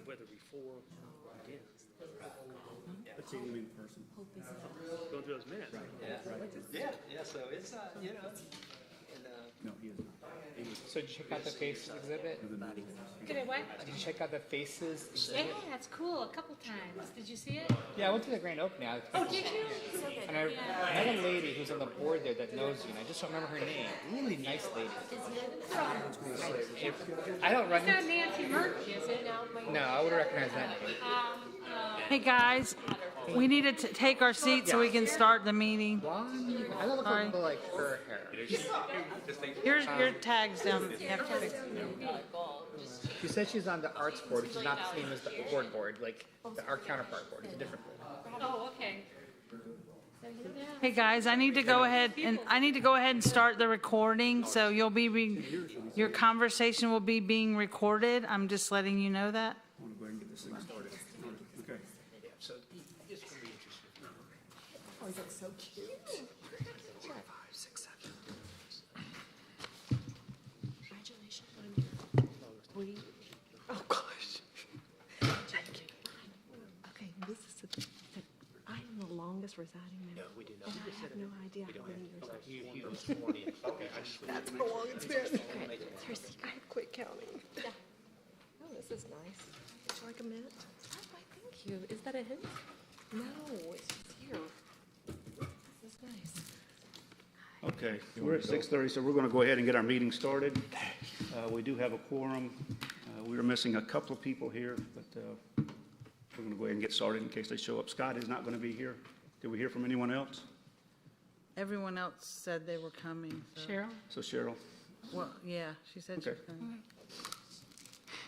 whether before again. Let's see him in person. Going through those minutes. Yeah. So it's you know, and No, he is not. So did you check out the Faces exhibit? Did I what? Did you check out the Faces Yeah, exhibit? it's cool. A couple times. Did you see it? Yeah, I went to the grand opening. Oh, did you? So good. And I met a lady who's on the board there that knows you, and I just don't remember her name. Really nice lady. I don't run It's not into... Nancy Murphy, is it? No, I would recognize that name. Hey, guys, we need to take our seats so we can start the meeting. Blonde? I don't look Sorry. like her hair. Here's your tags down. You have to fix. She said she's on the arts board, which is not the same as the board, like our counterpart board. It's a different board. Oh, okay. Hey, guys, I need to go ahead and start the recording. So you'll be your conversation will be being recorded. I'm just letting you know that. I want to go ahead and get this thing started. Okay. So this can be interesting. Oh, he's like so cute. 5, 6, 7. Congratulations on your Oh gosh. Okay, this is the I am the longest residing member. No, we do not. And I have no idea how many years. You were sworn in. Okay, I just. That's how long it's been. Okay, it's her secret. Quit counting. Yeah. Oh, this is nice. Would you like a minute? Oh, why, thank you. Is that a hint? No, it's just here. This is nice. Okay, we're at 6:30, so we're going to go ahead and get our meeting started. We do have a quorum. We are missing a couple of people here, but we're going to go ahead and get started in case they show up. Scott is not going to be here. Did we hear from anyone else? Everyone else said they were coming. So. Cheryl? So Cheryl. Well, yeah, she said she Okay. was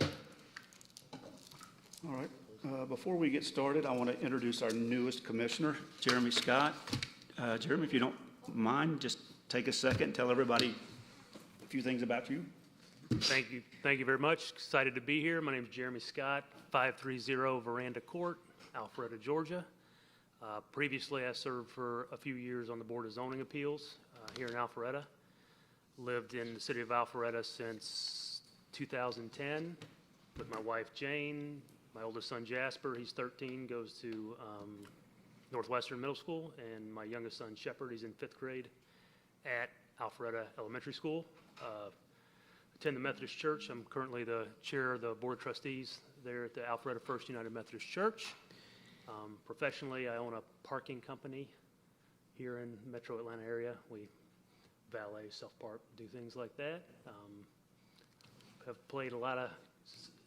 coming. All right. Before we get started, I want to introduce our newest commissioner, Jeremy Scott. Jeremy, if you don't mind, just take a second and tell everybody a few things about you. Thank you. Thank you very much. Excited to be here. My name is Jeremy Scott, 530 Veranda Court, Alpharetta, Georgia. Previously, I served for a few years on the Board of Zoning Appeals here in Alpharetta. Lived in the city of Alpharetta since 2010 with my wife, Jane. My oldest son, Jasper, he's 13, goes to Northwestern Middle School. And my youngest son, Shepard, he's in 5th grade at Alpharetta Elementary School. Attend the Methodist Church. I'm currently the chair of the Board of Trustees there at the Alpharetta First United Methodist Church. Professionally, I own a parking company here in the Metro Atlanta area. We valet, self-park, do things like that. Have played a lot of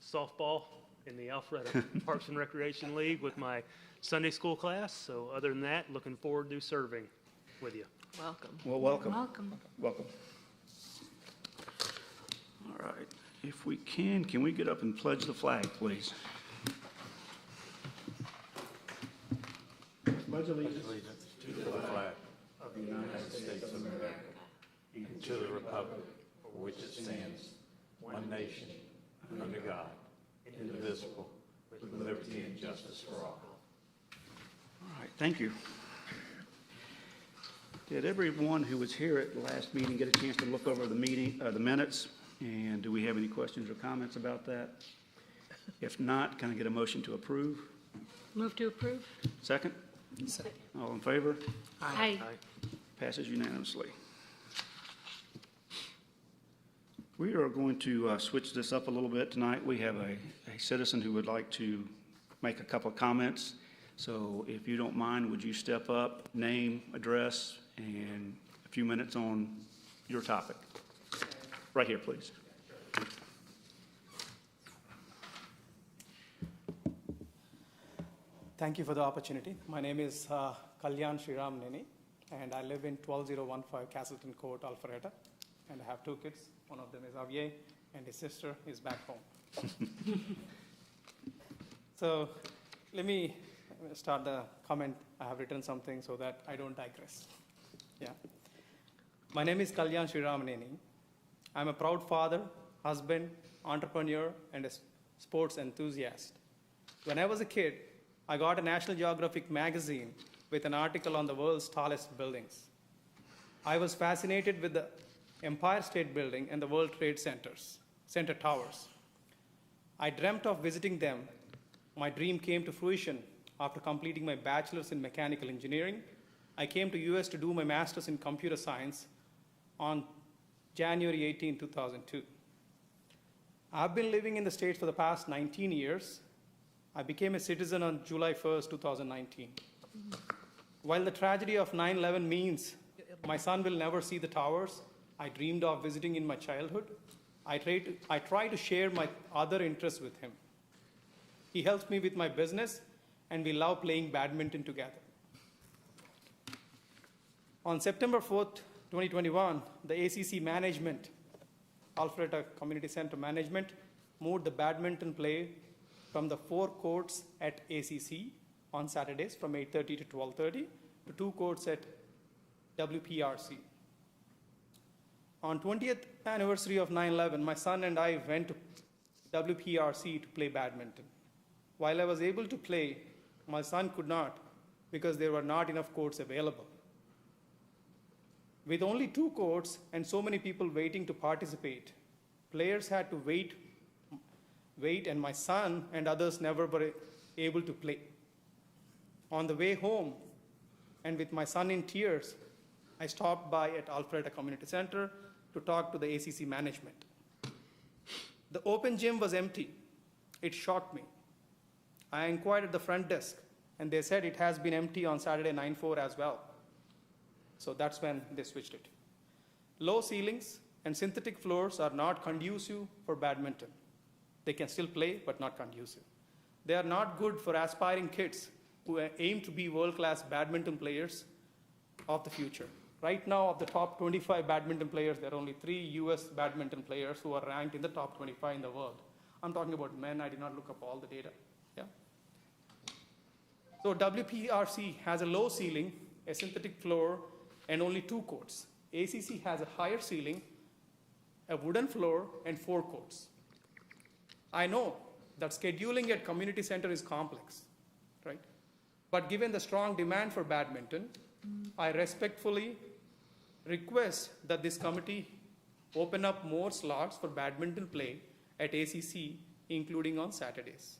softball in the Alpharetta Parks and Recreation League with my Sunday school class. So other than that, looking forward to serving with you. Welcome. Well, welcome. Welcome. Welcome. All right. If we can we get up and pledge the flag, please? Pledge allegiance to the flag of the United States of America and to the republic for which it stands, one nation, under God, indivisible, with liberty and justice for all. All right, thank you. Did everyone who was here at the last meeting get a chance to look over the minutes? And do we have any questions or comments about that? If not, can I get a motion to approve? Move to approve? Second? All in favor? Aye. Passes unanimously. We are going to switch this up a little bit tonight. We have a citizen who would like to make a couple of comments. So if you don't mind, would you step up, name, address, and a few minutes on your topic? Right here, please. Thank you for the opportunity. My name is Kalyan Sriram Neni, and I live in 12015 Castleton Court, Alpharetta, and I have 2 kids. One of them is Javier, and his sister is back home. So let me start the comment. I have written something so that I don't digress. Yeah. My name is Kalyan Sriram Neni. I'm a proud father, husband, entrepreneur, and a sports enthusiast. When I was a kid, I got a National Geographic magazine with an article on the world's tallest buildings. I was fascinated with the Empire State Building and the World Trade Center towers. I dreamt of visiting them my dream came to fruition after completing my bachelor's in mechanical engineering. I came to US to do my master's in computer science on January 18, 2002. I've been living in the States for the past 19 years. I became a citizen on July 1st, 2019. While the tragedy of 9/11 means my son will never see the towers I dreamed of visiting in my childhood, I try to share my other interests with him. He helps me with my business, and we love playing badminton together. On September 4th, 2021, the ACC management, Alpharetta Community Center management, moved the badminton play from the 4 courts at ACC on Saturdays from 8:30 to 12:30 to 2 courts at WPRC. On 20th anniversary of 9/11, my son and I went to WPRC to play badminton. While I was able to play, my son could not because there were not enough courts available. With only 2 courts and so many people waiting to participate, players had to wait, and my son and others never were able to play. On the way home, and with my son in tears, I stopped by at Alpharetta Community Center to talk to the ACC management. The open gym was empty. It shocked me. I inquired at the front desk, and they said it has been empty on Saturday 9/4 as well. So that's when they switched it. Low ceilings and synthetic floors are not conducive for badminton. They can still play, but not conducive. They are not good for aspiring kids who aim to be world-class badminton players of the future. Right now, of the top 25 badminton players, there are only 3 US badminton players who are ranked in the top 25 in the world. I'm talking about men. I did not look up all the data. Yeah. So WPRC has a low ceiling, a synthetic floor, and only 2 courts. ACC has a higher ceiling, a wooden floor, and 4 courts. I know that scheduling at community center is complex, right? But given the strong demand for badminton, I respectfully request that this committee open up more slots for badminton play at ACC, including on Saturdays.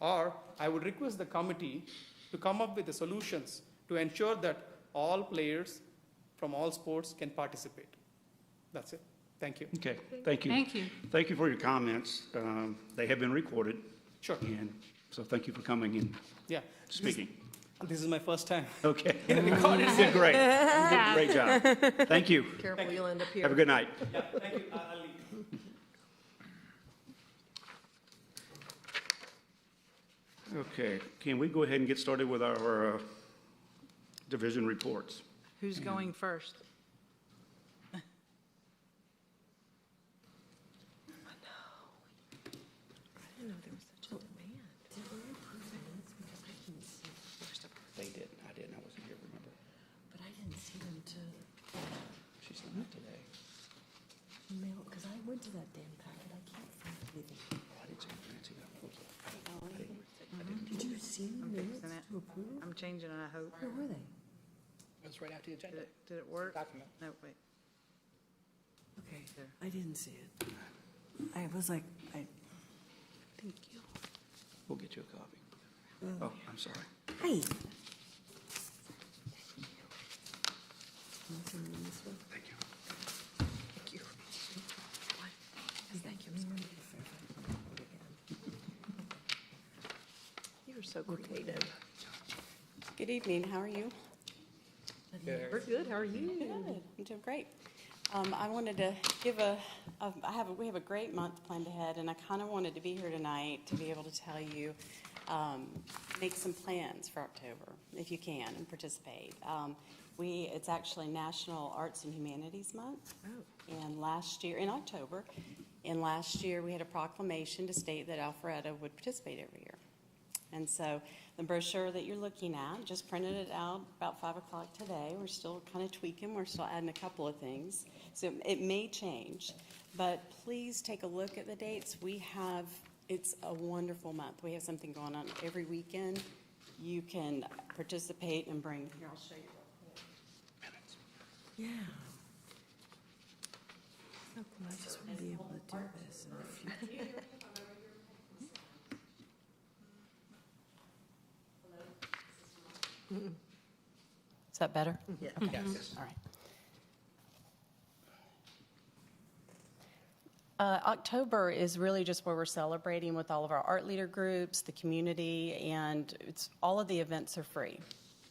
Or I would request the committee to come up with the solutions to ensure that all players from all sports can participate. That's it. Thank you. Okay, thank you. Thank you. Thank you for your comments. They have been recorded, Sure. and so thank you for coming and Yeah. speaking. This is my first time. Okay. You did great. You did a great job. Thank you. Careful, you'll end up here. Have a good night. Yeah, thank you. I'll leave. Okay, can we go ahead and get started with our division reports? Who's going first? I didn't know there was such a demand. Did we approve minutes? Because I didn't see, They didn't. I didn't. I wasn't here, remember? but I didn't see them to She's not today. mail, because I went to that damn packet. I can't find anything. I didn't see Nancy. Did you see I'm minutes fixing it. to approve? I'm changing it, I hope. Where were they? It's right after the agenda. Did it work? Document. No, wait. Okay, There. I didn't see it. I was like, thank you. We'll get you a copy. Oh, I'm sorry. Hey. Nothing in this one? Thank you. Thank you. What? Yes, thank you. I'm sorry. You're so creative. Good evening, how are you? We're good, how are you? Good, I'm doing great. I wanted to give we have a great month planned ahead, and I kind of wanted to be here tonight to be able to tell you, make some plans for October, if you can, and participate. It's actually National Arts and Humanities Month. And last year, in October, last year we had a proclamation to state that Alpharetta would participate every year. And so the brochure that you're looking at, just printed it out about 5 o'clock today. We're still kind of tweaking. We're still adding a couple of things. So it may change, but please take a look at the dates. It's a wonderful month. We have something going on every weekend. You can participate and bring, here, I'll show you. Yeah. So cool, I just want to be able to do this in the future. that better? Yeah. Yes. All right. October is really just where we're celebrating with all of our art leader groups, the community, and it's all of the events are free.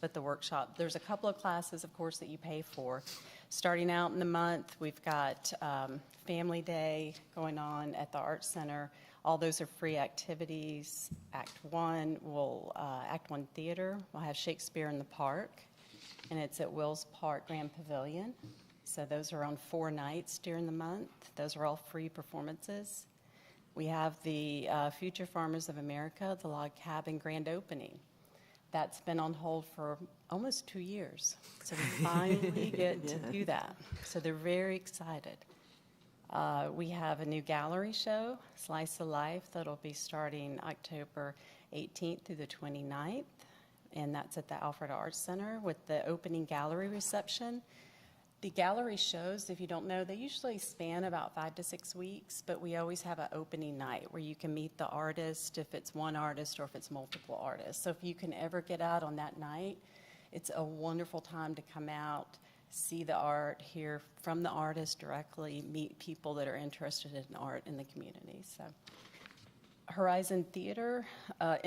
But the workshop, there's a couple of classes, of course, that you pay for. Starting out in the month, we've got Family Day going on at the Art Center. All those are free activities. Act One Theater will have Shakespeare in the Park, and it's at Wills Park Grand Pavilion. So those are on 4 nights during the month. Those are all free performances. We have the Future Farmers of America, the Log Cabin grand opening. That's been on hold for almost 2 years. So we finally get to do that. So they're very excited. We have a new gallery show, Slice of Life, that'll be starting October 18th through the 29th. And that's at the Alpharetta Arts Center with the opening gallery reception. The gallery shows, if you don't know, they usually span about 5 to 6 weeks, but we always have an opening night where you can meet the artist, if it's one artist or if it's multiple artists. So if you can ever get out on that night, it's a wonderful time to come out, see the art, hear from the artist directly, meet people that are interested in art in the community. So Horizon Theater, a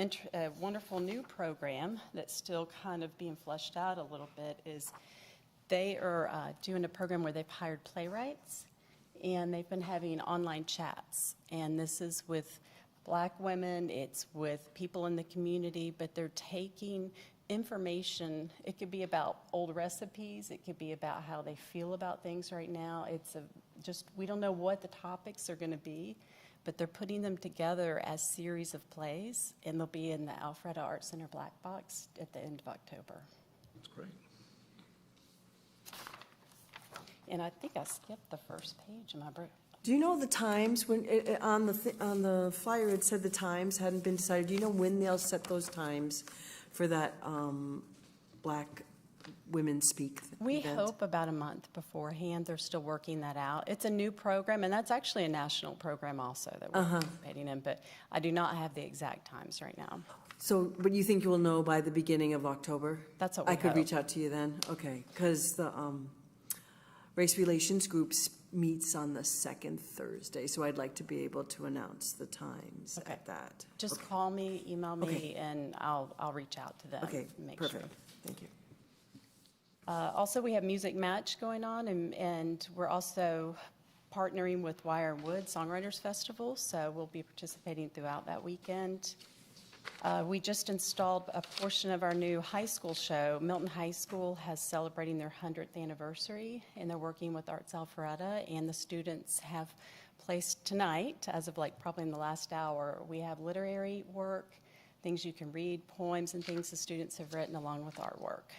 wonderful new program that's still kind of being fleshed out a little bit is they are doing a program where they've hired playwrights, and they've been having online chats. And this is with Black women, it's with people in the community, but they're taking information. It could be about old recipes. It could be about how they feel about things right now. We don't know what the topics are going to be, but they're putting them together as series of plays, and they'll be in the Alpharetta Arts Center Black Box at the end of October. That's great. And I think I skipped the first page of my book. Do you know the times when, on the flyer, it said the times hadn't been decided. Do you know when they'll set those times for that Black Women Speak We event? hope about a month beforehand. They're still working that out. It's a new program, and that's actually a national program also that we're participating in, but I do not have the exact times right now. So, but you think you will know by the beginning of October? That's what we I could hope. reach out to you then? Okay, because the Race Relations Groups meets on the second Thursday, so I'd like to be able to announce the times Okay. at that. Just call me, email me, Okay. and I'll reach out to them. Okay, and make sure. perfect. Thank you. Also, we have Music Match going on, and we're also partnering with Wire and Wood Songwriters Festival, so we'll be participating throughout that weekend. We just installed a portion of our new high school show. Milton High School has celebrating their 100th anniversary, and they're working with Arts Alpharetta, and the students have placed tonight, as of probably in the last hour, we have literary work, things you can read, poems and things the students have written along with artwork.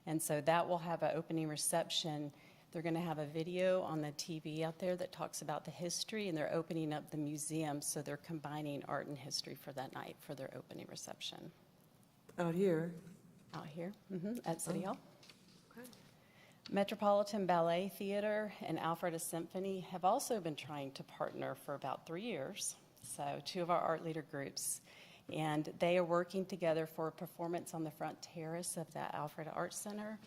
And so that will have an opening reception. They're going to have a video on the TV out there that talks about the history, and they're opening up the museum, so they're combining art and history for that night for their opening reception. Out here, Out here, at City Hall. Metropolitan Ballet Theater and Alpharetta Symphony have also been trying to partner for about 3 years. So 2 of our art leader groups, and they are working together for a performance on the front terrace of the Alpharetta Arts Center.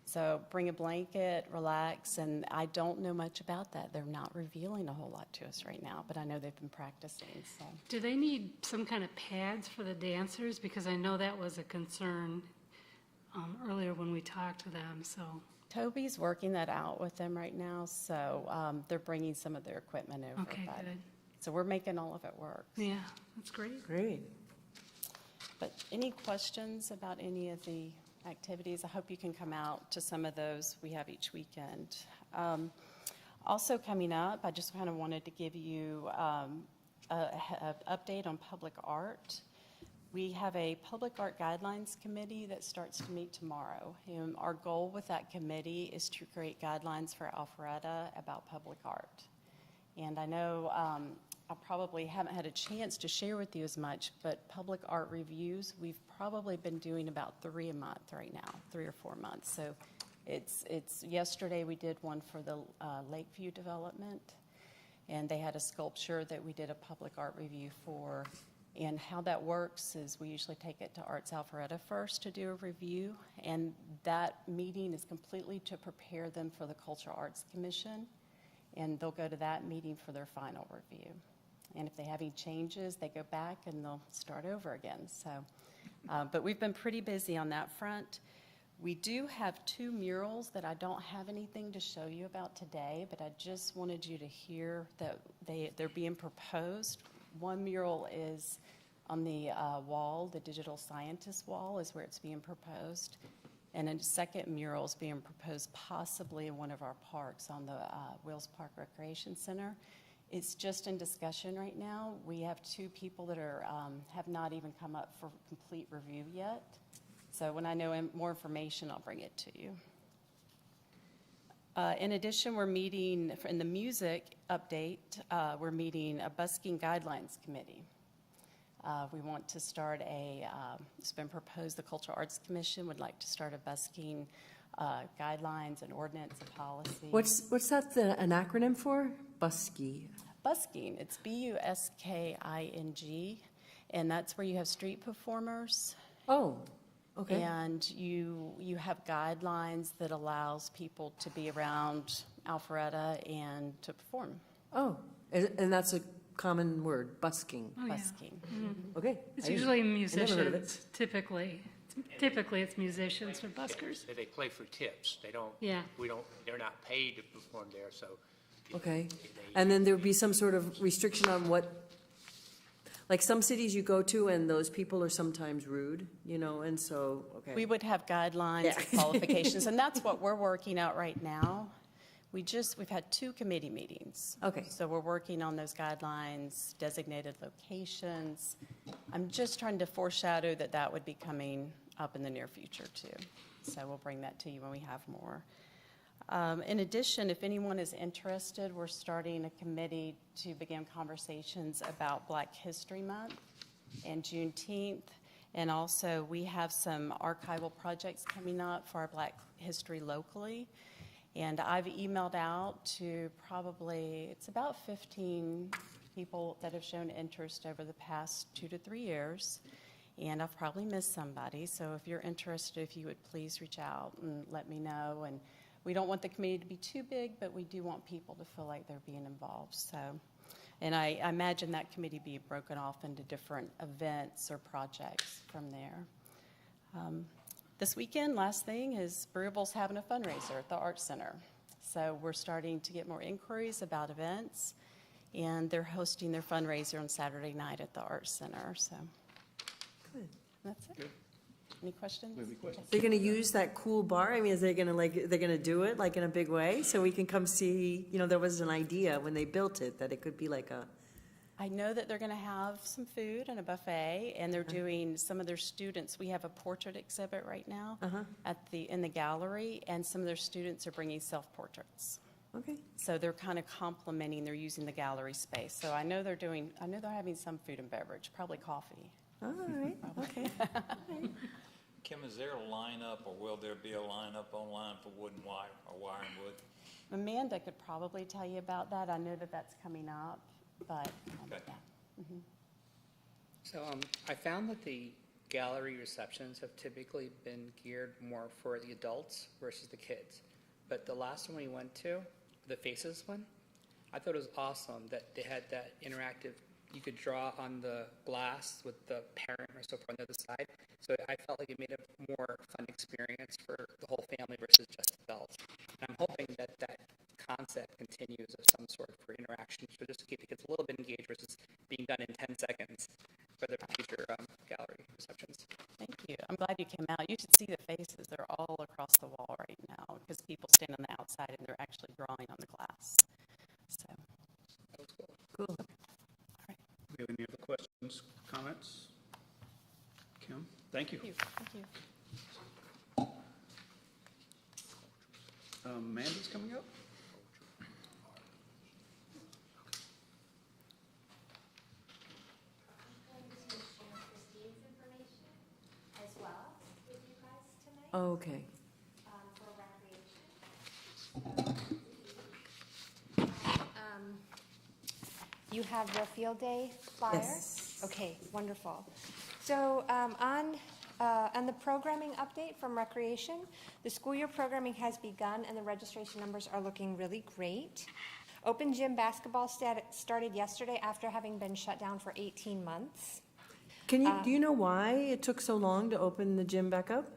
So bring a blanket, relax, and I don't know much about that. They're not revealing a whole lot to us right now, but I know they've been practicing, so. Do they need some kind of pads for the dancers? Because I know that was a concern earlier when we talked to them, so. Toby's working that out with them right now, so they're bringing some of their equipment over. Okay, but- good. So we're making all of it work. Yeah, that's great. great. But any questions about any of the activities? I hope you can come out to some of those we have each weekend. Also coming up, I just kind of wanted to give you an update on public art. We have a public art guidelines committee that starts to meet tomorrow. And our goal with that committee is to create guidelines for Alpharetta about public art. And I know I probably haven't had a chance to share with you as much, but public art reviews, we've probably been doing about 3 a month right now, 3 or 4 months. So it's yesterday we did one for the Lakeview development, and they had a sculpture that we did a public art review for. And how that works is we usually take it to Arts Alpharetta first to do a review, and that meeting is completely to prepare them for the Cultural Arts Commission, and they'll go to that meeting for their final review. And if they have any changes, they go back and they'll start over again. So, but we've been pretty busy on that front. We do have 2 murals that I don't have anything to show you about today, but I just wanted you to hear that they're being proposed. One mural is on the wall, the digital scientist wall is where it's being proposed. And a second mural is being proposed possibly in one of our parks on the Wills Park Recreation Center. It's just in discussion right now. We have 2 people that are have not even come up for complete review yet. So when I know more information, I'll bring it to you. In addition, we're meeting, in the music update, we're meeting a busking guidelines committee. We want to start it's been proposed, the Cultural Arts Commission would like to start a busking guidelines and ordinance and policy. What's that an acronym for? Busky. Busking, it's BUSKING, and that's where you have street performers. Oh, okay. And you have guidelines that allows people to be around Alpharetta and to perform. Oh, and that's a common word, busking. Oh, yeah. Busking. Okay. It's I didn't- usually I never heard of it. musicians, typically. Typically, it's musicians or buskers. They play for tips. They don't, Yeah. they're not paid to perform there, so. Okay. And then there would be some sort of restriction on what, like some cities you go to and those people are sometimes rude, and so, okay. We would have guidelines Yeah. and qualifications, and that's what we're working out right now. We've had 2 committee meetings. Okay. So we're working on those guidelines, designated locations. I'm just trying to foreshadow that would be coming up in the near future too. So we'll bring that to you when we have more. In addition, if anyone is interested, we're starting a committee to begin conversations about Black History Month and Juneteenth. And also, we have some archival projects coming up for our Black history locally. And I've emailed out to it's about 15 people that have shown interest over the past 2 to 3 years. And I've probably missed somebody. So if you're interested, if you would please reach out and let me know. And we don't want the committee to be too big, but we do want people to feel like they're being involved. So, and I imagine that committee be broken off into different events or projects from there. This weekend, last thing, is Brewable's having a fundraiser at the Arts Center. So we're starting to get more inquiries about events, and they're hosting their fundraiser on Saturday night at the Arts Center. So Good. that's it. Good. Any questions? Maybe questions? They're going to use that cool bar? I mean, they're going to do it like in a big way? So we can come see, there was an idea when they built it that it could be like a, I know that they're going to have some food and a buffet, and they're doing some of their students. We have a portrait exhibit right now in the gallery, and some of their students are bringing self-portraits. okay. So they're kind of complementing. They're using the gallery space. So I know they're having some food and beverage, probably coffee. All right, okay. Kim, is there a lineup, or will there be a lineup online for wood and wire, or wire and wood? Amanda could probably tell you about that. I know that that's coming up, but Okay. yeah. So I found that the gallery receptions have typically been geared more for the adults versus the kids. But the last one we went to, the Faces one, I thought it was awesome that they had that interactive, you could draw on the glass with the parent or so forth on the other side. So I felt like it made a more fun experience for the whole family versus just adults. And I'm hoping that that concept continues of some sort for interaction, so just to keep the kids a little bit engaged versus being done in 10 seconds for the future gallery receptions. Thank you. I'm glad you came out. You should see the faces. They're all across the wall right now because people stand on the outside and they're actually drawing on the glass. So, That was cool. Cool. Do you have any other questions, comments? Kim, thank you. thank you. Thank you. Amanda's coming up? As well with you guys tonight Okay. for recreation. You have the field day flyer. Yes. Okay, wonderful. So on the programming update from Recreation, the school year programming has begun and the registration numbers are looking really great. Open gym basketball started yesterday after having been shut down for 18 months. Do you know why it took so long to open the gym back up?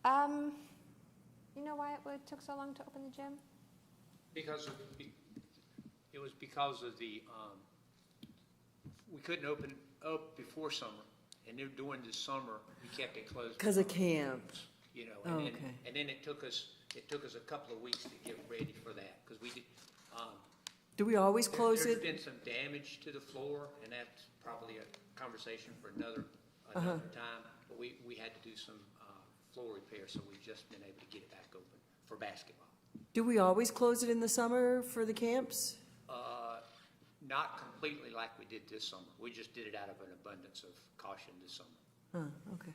You know why it took so long to open the gym? Because it was because of the, we couldn't open up before summer, and then during the summer, we kept it closed. Because of camp. You know, Oh, and then, okay. and then it took us a couple of weeks to get ready for that, because we did, Do we always close there's it? been some damage to the floor, and that's probably a conversation for another Uh-huh. time, but we had to do some, floor repair, so we've just been able to get it back open for basketball. Do we always close it in the summer for the camps? Not completely like we did this summer. We just did it out of an abundance of caution this summer. Okay.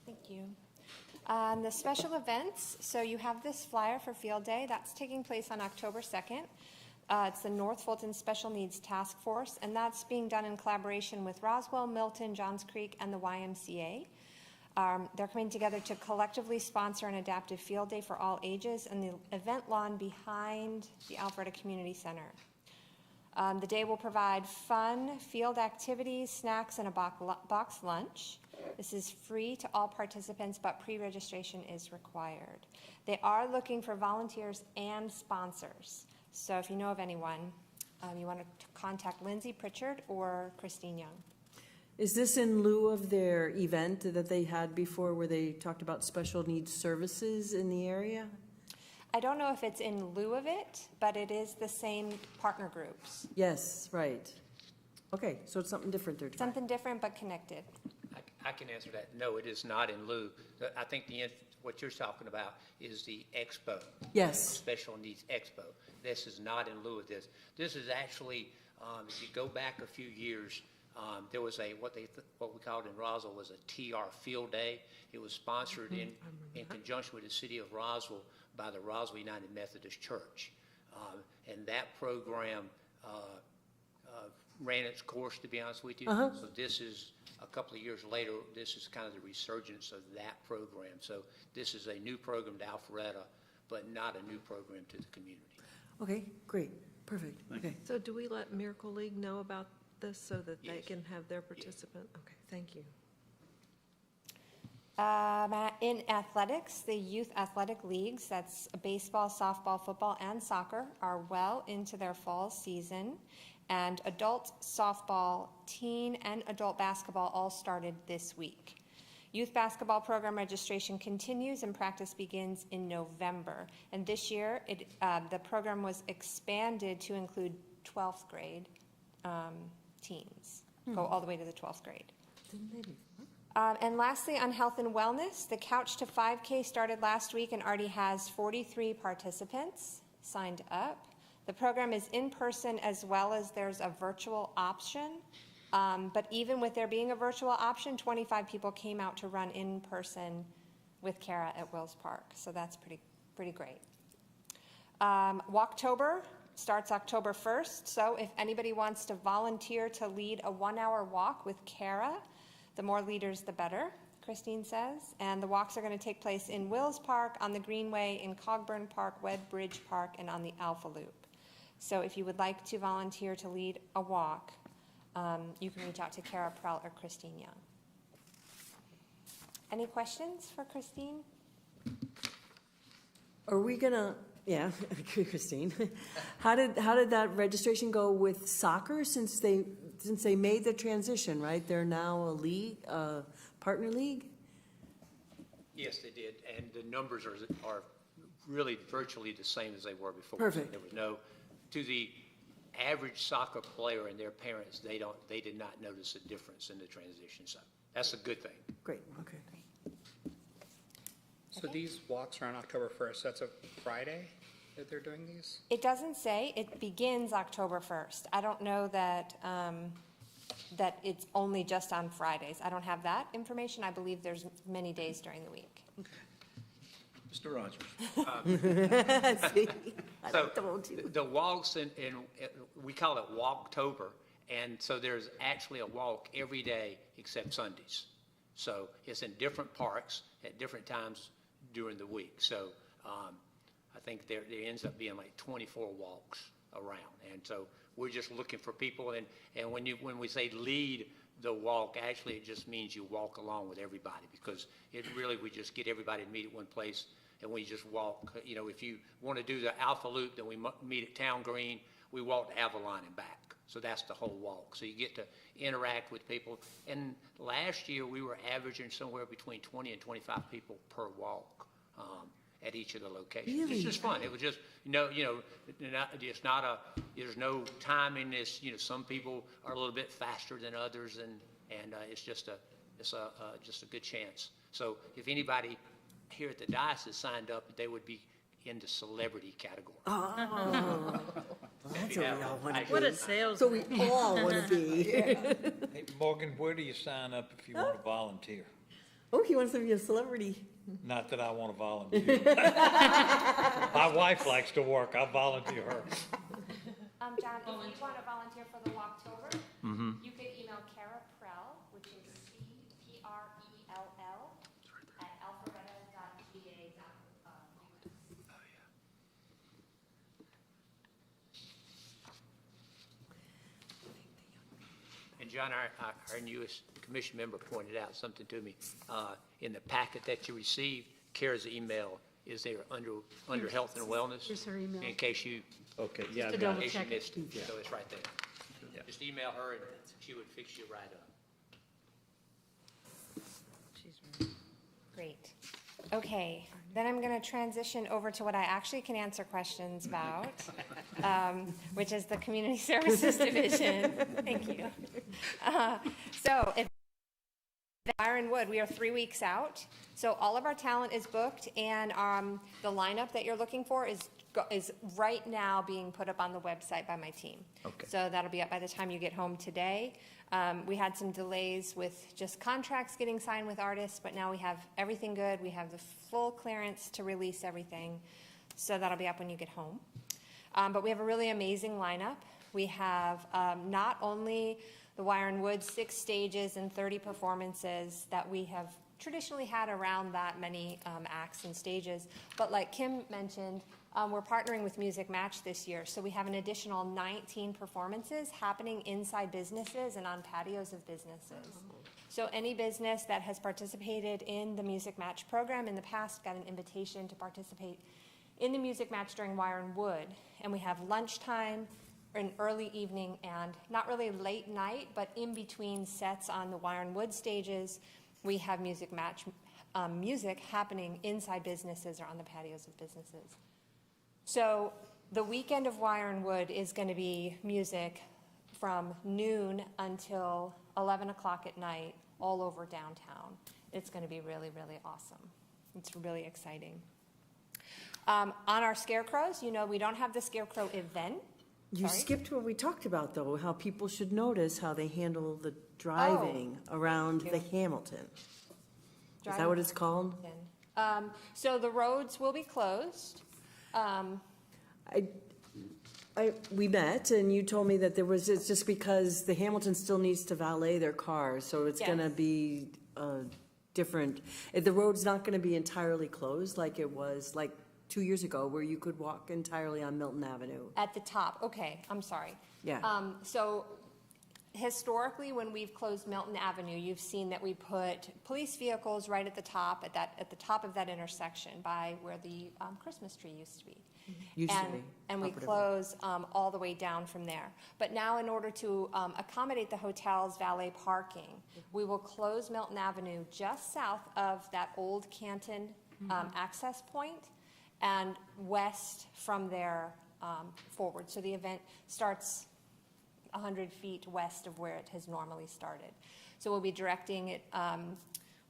Thank you. The special events, so you have this flyer for Field Day. That's taking place on October 2nd. It's the North Fulton Special Needs Task Force, and that's being done in collaboration with Roswell, Milton, Johns Creek, and the YMCA. They're coming together to collectively sponsor an adaptive field day for all ages in the event lawn behind the Alpharetta Community Center. The day will provide fun field activities, snacks, and a box lunch. This is free to all participants, but pre-registration is required. They are looking for volunteers and sponsors. So if you know of anyone, you want to contact Lindsay Pritchard or Christine Young. Is this in lieu of their event that they had before where they talked about special needs services in the area? I don't know if it's in lieu of it, but it is the same partner groups. Yes, right. Okay, so it's something different they're trying. Something different but connected. I can answer that. No, it is not in lieu. I think what you're talking about is the expo. Yes. Special Needs Expo. This is not in lieu of this. This is actually, if you go back a few years, there was what we called in Roswell was a TR Field Day. It was sponsored in conjunction with the city of Roswell by the Roswell United Methodist Church. And that program ran its course, to be honest with you. So this is, a couple of years later, this is kind of the resurgence of that program. So this is a new program to Alpharetta, but not a new program to the community. Okay, great, perfect, okay. So do we let Miracle League know about this so that they Yes. can have their participant? Okay, thank you. In athletics, the youth athletic leagues, that's baseball, softball, football, and soccer, are well into their fall season. And adult softball, teen, and adult basketball all started this week. Youth basketball program registration continues and practice begins in November. And this year, the program was expanded to include 12th grade teens, go all the way to the 12th grade. And lastly, on health and wellness, the Couch to 5K started last week and already has 43 participants signed up. The program is in person as well as there's a virtual option. But even with there being a virtual option, 25 people came out to run in person with Kara at Wills Park. So that's pretty great. Walktober starts October 1st. So if anybody wants to volunteer to lead a 1-hour walk with Kara, the more leaders, the better, Christine says. And the walks are going to take place in Wills Park, on the Greenway, in Cogburn Park, Webb Bridge Park, and on the Alpha Loop. So if you would like to volunteer to lead a walk, you can reach out to Kara Prell or Christine Young. Any questions for Christine? Are we gonna, yeah, Christine, how did that registration go with soccer since they made the transition, right? They're now a league, partner league? Yes, they did. And the numbers are really virtually the same as they were before. Perfect. There was no, to the average soccer player and their parents, they did not notice a difference in the transition. So that's a good thing. Great, okay. So these walks are on October 1st. That's a Friday that they're doing these? It doesn't say. It begins October 1st. I don't know that that it's only just on Fridays. I don't have that information. I believe there's many days during the week. Mr. Rogers. See, I So told you. the walks, we call it Walktober, And so there's actually a walk every day except Sundays. So it's in different parks at different times during the week. So I think there ends up being like 24 walks around. And so we're just looking for people. And when we say lead the walk, actually it just means you walk along with everybody, because we just get everybody to meet at one place and we just walk. You know, if you want to do the Alpha Loop, then we meet at Town Green. We walk to Avalon and back. So that's the whole walk. So you get to interact with people. And last year we were averaging somewhere between 20 and 25 people per walk at each of the locations. It's just fun. It was just, it's not there's no timing. It's, some people are a little bit faster than others, and it's just a good chance. So if anybody here at the diocese signed up, they would be in the celebrity category. Oh, that's what we all want to be. What a sales. So we all want to be. Hey, Morgan, where do you sign up if you want to volunteer? Oh, he wants to be a celebrity. Not that I want to volunteer. My wife likes to work. I'll volunteer her. John, if you want to volunteer for the Walktober, you could email Kara Prell, which is CPRELL at alpharetta.ga.us. And John, our newest commission member pointed out something to me. In the packet that you received, Kara's email is there under health and wellness. Here's her email. In case you, Okay, Just to double check it. missed it. So it's right there. Just email her and she would fix you right up. Great. Okay, then I'm going to transition over to what I actually can answer questions about, which is the Community Services Division. Thank you. So if Ironwood, we are 3 weeks out. So all of our talent is booked, and the lineup that you're looking for is right now being put up on the website by my team. Okay. So that'll be up by the time you get home today. We had some delays with just contracts getting signed with artists, but now we have everything good. We have the full clearance to release everything. So that'll be up when you get home. But we have a really amazing lineup. We have not only the Wire and Wood 6 stages and 30 performances that we have traditionally had around that many acts and stages, but like Kim mentioned, we're partnering with Music Match this year, so we have an additional 19 performances happening inside businesses and on patios of businesses. So any business that has participated in the Music Match program in the past got an invitation to participate in the Music Match during Wire and Wood, and we have lunchtime, an early evening, and not really late night, but in between sets on the Wire and Wood stages, we have Music Match music happening inside businesses or on the patios of businesses. So the weekend of Wire and Wood is going to be music from noon until 11 o'clock at night all over downtown. It's going to be really, really awesome. It's really exciting. On our scarecrows, we don't have the scarecrow event. You Sorry? skipped what we talked about, though, how people should notice how they handle the driving around the Hamilton. Is that what it's called? So the roads will be closed. We met, and you told me that it's just because the Hamilton still needs to valet their cars, so it's going to Yes. be different. The road's not going to be entirely closed like it was, 2 years ago, where you could walk entirely on Milton Avenue. At the top, okay, I'm sorry. Yeah. So historically, when we've closed Milton Avenue, you've seen that we put police vehicles right at the top, at the top of that intersection by where the Christmas tree used to be. Used to be. And we operatively. close all the way down from there. But now, in order to accommodate the hotel's valet parking, we will close Milton Avenue just south of that old Canton access point, and west from there forward. So the event starts 100 feet west of where it has normally started. So we'll be directing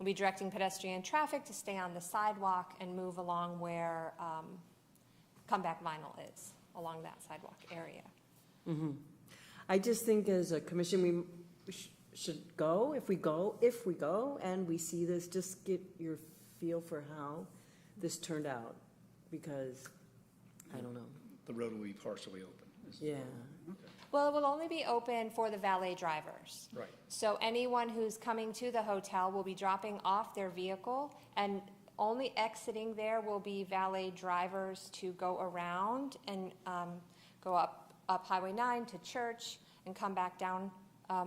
pedestrian traffic to stay on the sidewalk and move along where Comeback Vinyl is, along that sidewalk area. I just think as a commission, we should go, if we go, and we see this, just get your feel for how this turned out, because, I don't know. The road will be partially open. Yeah. Well, it will only be open for the valet drivers. Right. So anyone who's coming to the hotel will be dropping off their vehicle, and only exiting there will be valet drivers to go around and go up Highway 9 to Church and come back down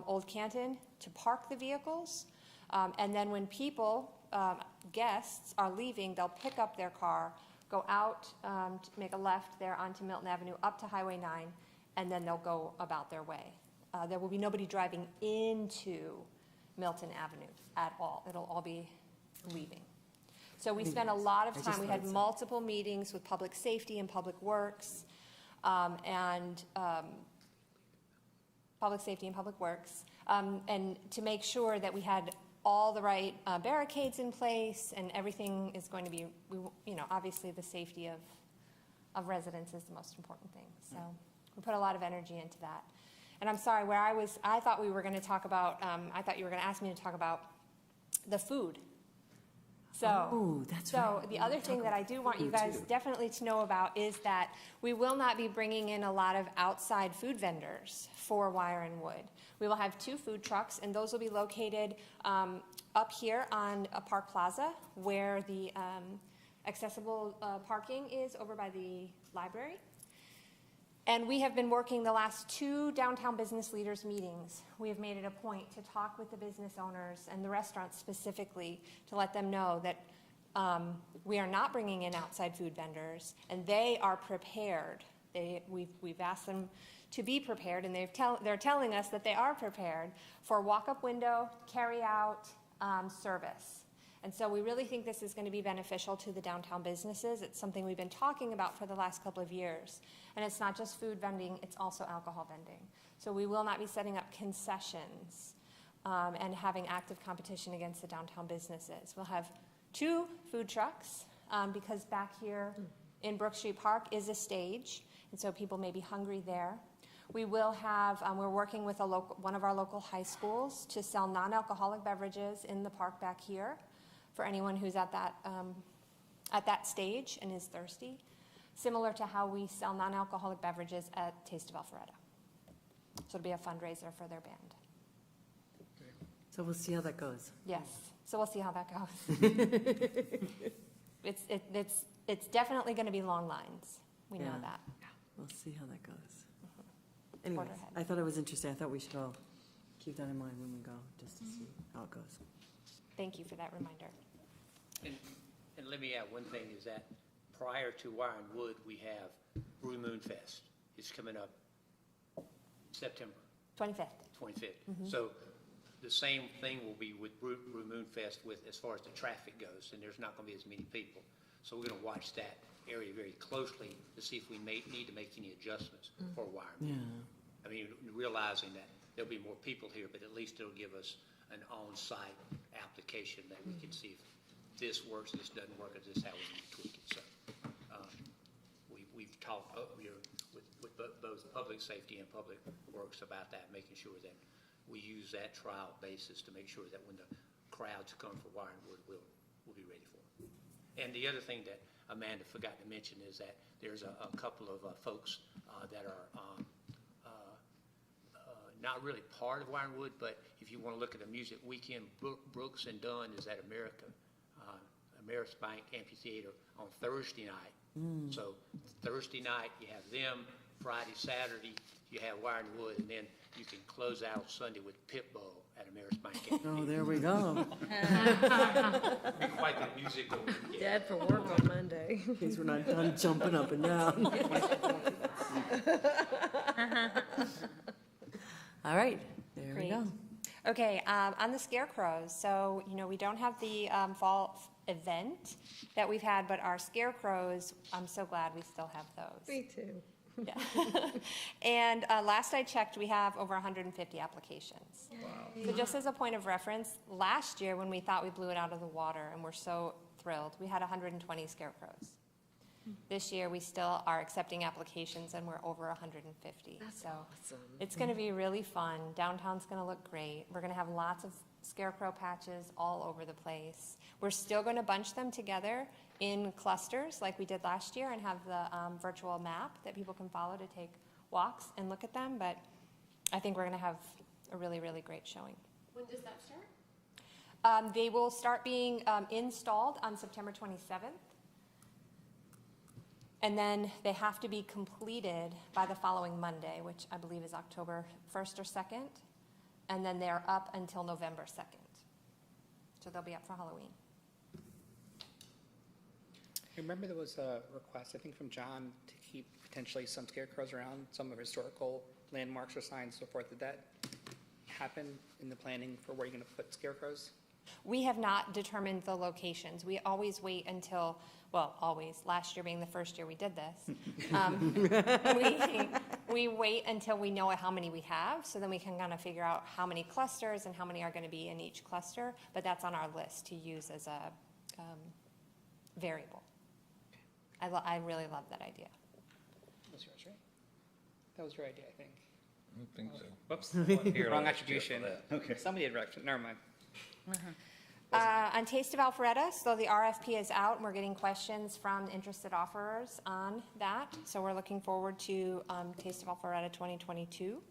Old Canton to park the vehicles. And then when people, guests, are leaving, they'll pick up their car, go out, to make a left there onto Milton Avenue, up to Highway 9, and then they'll go about their way. There will be nobody driving into Milton Avenue at all. It'll all be leaving. So we spent a lot of time, we had multiple meetings with Public Safety and Public Works, and to make sure that we had all the right barricades in place, and everything is going to be, obviously the safety of residents is the most important thing. So we put a lot of energy into that. And I'm sorry, I thought we were going to talk about, I thought you were going to ask me to talk about the food. Oh, that's right. So the other thing that I do want you guys definitely to know about is that we will not be bringing in a lot of outside food vendors for Wire and Wood. We will have 2 food trucks, and those will be located up here on Park Plaza, where the accessible parking is over by the library. And we have been working the last 2 downtown business leaders meetings. We have made it a point to talk with the business owners and the restaurants specifically to let them know that we are not bringing in outside food vendors, and they are prepared. We've asked them to be prepared, and they're telling us that they are prepared for walk-up window, carry-out service. And so we really think this is going to be beneficial to the downtown businesses. It's something we've been talking about for the last couple of years. And it's not just food vending, it's also alcohol vending. So we will not be setting up concessions and having active competition against the downtown businesses. We'll have 2 food trucks because back here in Brook Street Park is a stage, and so people may be hungry there. We will have, we're working with one of our local high schools to sell non-alcoholic beverages in the park back here for anyone who's at that stage and is thirsty, similar to how we sell non-alcoholic beverages at Taste of Alpharetta. So it'll be a fundraiser for their band. So we'll see how that goes. Yes, so we'll see how that goes. It's definitely going to be long lines. We know Yeah. that. We'll see how that goes. Anyways, I thought it was interesting. I thought we should all keep that in mind when we go, just to see how it goes. Thank you for that reminder. And let me add one thing, is that prior to Wire and Wood, we have Blue Moon Fest. It's coming up September 25th. 25th. So the same thing will be with Blue Moon Fest with as far as the traffic goes, and there's not going to be as many people. So we're going to watch that area very closely to see if we need to make any adjustments for Wire and Wood. Yeah. I mean, realizing that there'll be more people here, but at least it'll give us an on-site application that we can see if this works, this doesn't work, or this is how we need to tweak it. So we've talked with both public safety and public works about that, making sure that we use that trial basis to make sure that when the crowds come for Wire and Wood, we'll be ready for it. And the other thing that Amanda forgot to mention is that there's a couple of folks that are not really part of Wire and Wood, but if you want to look at a music weekend, Brooks and Dunn is at Ameris Bank Amphitheater on Thursday night. So Thursday night, you have them. Friday, Saturday, you have Wire and Wood, and then you can close out Sunday with Pitbull at Ameris Bank Amphitheater. Oh, there we go. Quite the musical. Dad for work on Monday. In case we're not done jumping up and down. All right, there we Great. go. Okay, on the scarecrows, so, we don't have the fall event that we've had, but our scarecrows, I'm so glad we still have those. Me too. Yeah. And last I checked, we have over 150 applications. Wow. So just as a point of reference, last year when we thought we blew it out of the water and we're so thrilled, we had 120 scarecrows. This year, we still are accepting applications, and we're over 150. That's so awesome. It's going to be really fun. Downtown's going to look great. We're going to have lots of scarecrow patches all over the place. We're still going to bunch them together in clusters like we did last year and have the virtual map that people can follow to take walks and look at them. But I think we're going to have a really, really great showing. When does that start? They will start being installed on September 27th. And then they have to be completed by the following Monday, which I believe is October 1st or 2nd. And then they're up until November 2nd. So they'll be up for Halloween. Remember there was a request, I think from John, to keep potentially some scarecrows around some of historical landmarks or signs, so forth. Did that happen in the planning for where you're going to put scarecrows? We have not determined the locations. We always wait until, well, always, last year being the first year we did this. We wait until we know how many we have, so then we can kind of figure out how many clusters and how many are going to be in each cluster, but that's on our list to use as a variable. I really love that idea. That was yours, right? That was your idea, I think. I don't think so. Whoops, wrong attribution. Okay. Somebody had direction, never mind. On Taste of Alpharetta, so the RFP is out, and we're getting questions from interested offerers on that. So we're looking forward to Taste of Alpharetta 2022.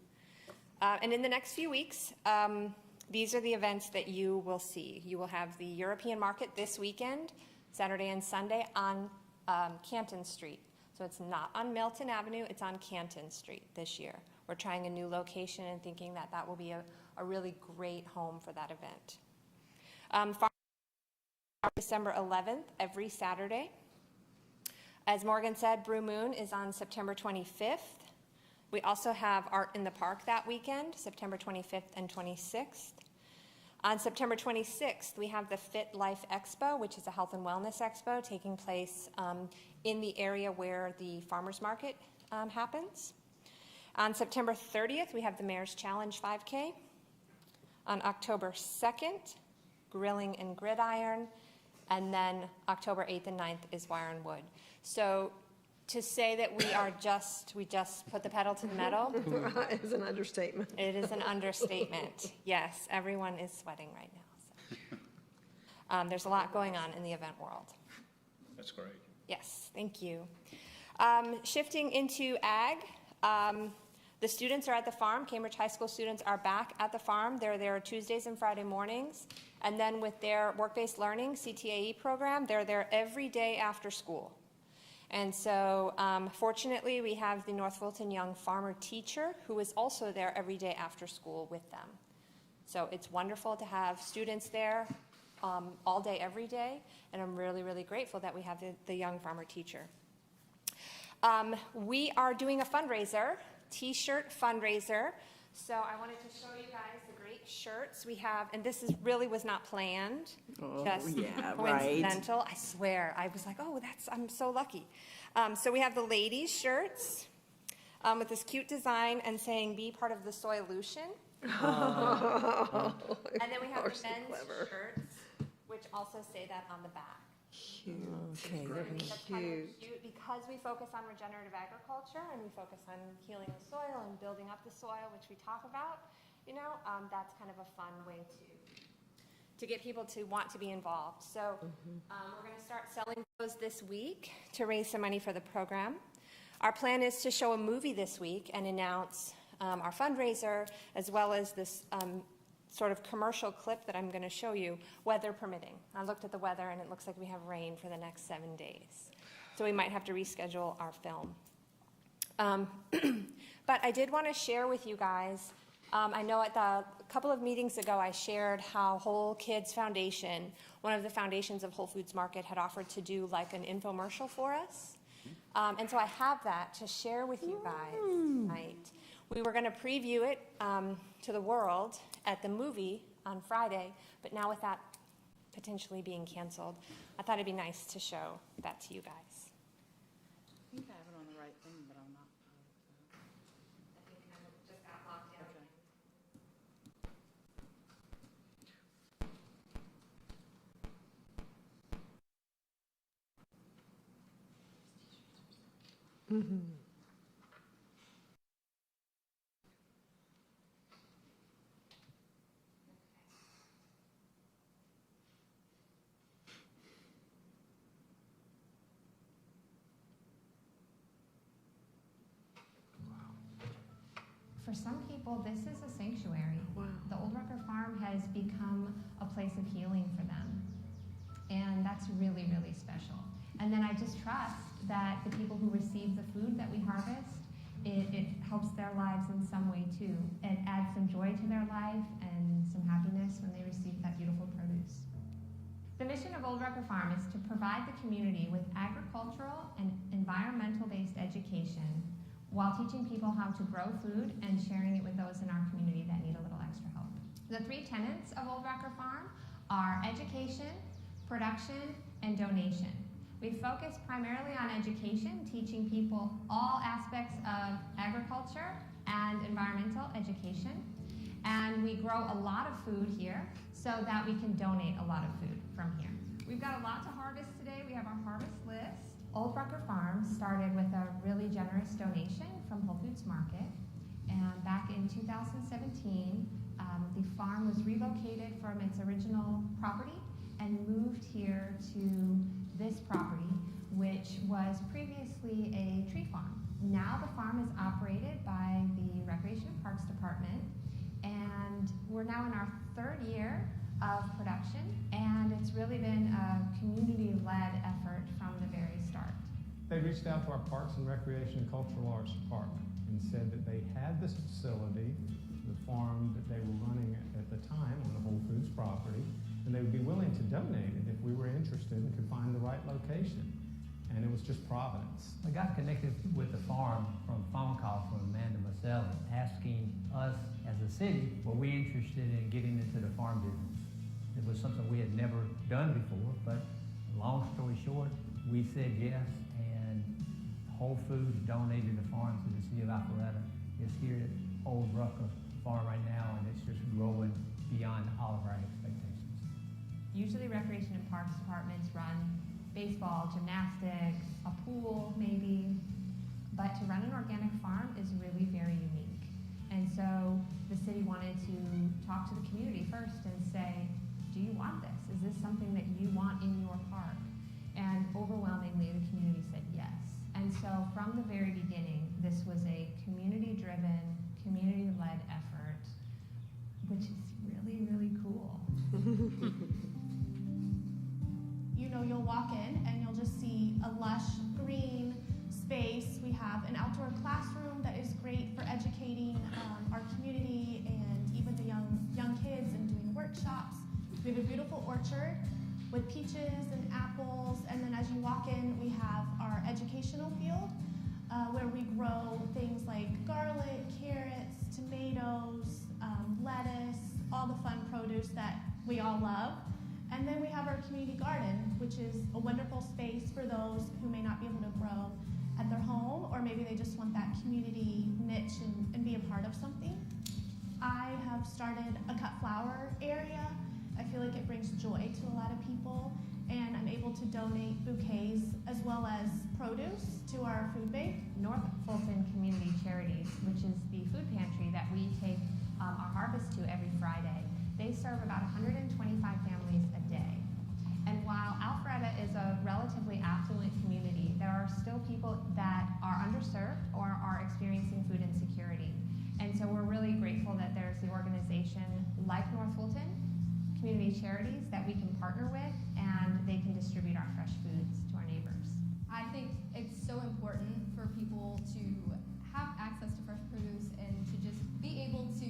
And in the next few weeks, these are the events that you will see. You will have the European Market this weekend, Saturday and Sunday, on Canton Street. So it's not on Milton Avenue, it's on Canton Street this year. We're trying a new location and thinking that that will be a really great home for that event. December 11th, every Saturday. As Morgan said, Brew Moon is on September 25th. We also have Art in the Park that weekend, September 25th and 26th. On September 26th, we have the Fit Life Expo, which is a health and wellness expo taking place in the area where the farmers market happens. On September 30th, we have the Mayor's Challenge 5K. On October 2nd, Grilling and Gridiron. And then October 8th and 9th is Wire and Wood. So to say that we just put the pedal to the metal. Is an understatement. It is an understatement. Yes, everyone is sweating right now. So. There's a lot going on in the event world. That's great. Yes, thank you. Shifting into ag, the students are at the farm. Cambridge High School students are back at the farm. They're there Tuesdays and Friday mornings. And then with their work-based learning, CTAE program, they're there every day after school. And so fortunately, we have the North Fulton Young Farmer teacher who is also there every day after school with them. So it's wonderful to have students there all day, every day. And I'm really, really grateful that we have the Young Farmer teacher. We are doing a fundraiser, t-shirt fundraiser. So I wanted to show you guys the great shirts we have, and this really was not planned, just coincidental. I swear, I was like, oh, I'm so lucky. So we have the ladies' shirts with this cute design and saying, be part of the Soilution. And then we have the men's shirts, which also say that on the back. Cute. Okay, That's kind of cute because we focus on regenerative agriculture and we focus on healing the soil and building up the soil, which we talk about. You know, that's kind of a fun way to get people to want to be involved. So we're going to start selling those this week to raise some money for the program. Our plan is to show a movie this week and announce our fundraiser, as well as this sort of commercial clip that I'm going to show you, weather permitting. I looked at the weather and it looks like we have rain for the next 7 days. So we might have to reschedule our film. But I did want to share with you guys, I know at a couple of meetings ago I shared how Whole Kids Foundation, one of the foundations of Whole Foods Market, had offered to do like an infomercial for us. And so I have that to share with you guys tonight. We were going to preview it to the world at the movie on Friday, but now with that potentially being canceled, I thought it'd be nice to show that to you guys. I think I have it on the right thing, but I'm not. I think I just got locked in. For some people, Well, this is a sanctuary. Wow. The Old Rucker Farm has become a place of healing for them. And that's really, really special. And then I just trust that the people who receive the food that we harvest, it helps their lives in some way too. It adds some joy to their life and some happiness when they receive that beautiful produce. The mission of Old Rucker Farm is to provide the community with agricultural and environmental-based education while teaching people how to grow food and sharing it with those in our community that need a little extra help. The 3 tenets of Old Rucker Farm are education, production, and donation. We focus primarily on education, teaching people all aspects of agriculture and environmental education. And we grow a lot of food here so that we can donate a lot of food from here. We've got a lot to harvest today. We have our harvest list. Old Rucker Farm started with a really generous donation from Whole Foods Market. And back in 2017, the farm was relocated from its original property and moved here to this property, which was previously a tree farm. Now the farm is operated by the Recreation and Parks Department, and we're now in our 3rd year of production, and it's really been a community-led effort from the very start. They reached out to our Parks and Recreation and Cultural Arts Department and said that they had this facility, the farm that they were running at the time on the Whole Foods property, and they would be willing to donate it if we were interested and could find the right location. And it was just Providence. I got connected with the farm from a phone call from Amanda Maselli asking us as a city, were we interested in getting into the farm business? It was something we had never done before, but long story short, we said yes, and Whole Foods donated the farm to the city of Alpharetta. It's here at Old Rucker Farm right now, and it's just growing beyond all of our expectations. Usually Recreation and Parks Departments run baseball, gymnastics, a pool maybe, but to run an organic farm is really very unique. And so the city wanted to talk to the community first and say, do you want this? Is this something that you want in your park? And overwhelmingly the community said yes. And so from the very beginning, this was a community-driven, community-led effort, which is really, really cool. You know, you'll walk in and you'll just see a lush green space. We have an outdoor classroom that is great for educating our community and even the young kids and doing workshops. We have a beautiful orchard with peaches and apples, and then as you walk in, we have our educational field where we grow things like garlic, carrots, tomatoes, lettuce, all the fun produce that we all love. And then we have our community garden, which is a wonderful space for those who may not be able to grow at their home, or maybe they just want that community niche and be a part of something. I have started a cut flower area. I feel like it brings joy to a lot of people, and I'm able to donate bouquets as well as produce to our food bank. North Fulton Community Charities, which is the food pantry that we take our harvest to every Friday. They serve about 125 families a day. And while Alpharetta is a relatively affluent community, there are still people that are underserved or are experiencing food insecurity. And so we're really grateful that there's the organization like North Fulton Community Charities that we can partner with, and they can distribute our fresh foods to our neighbors. I think it's so important for people to have access to fresh produce and to just be able to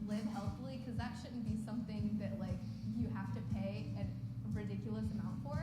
live healthily, because that shouldn't be something that like you have to pay a ridiculous amount for.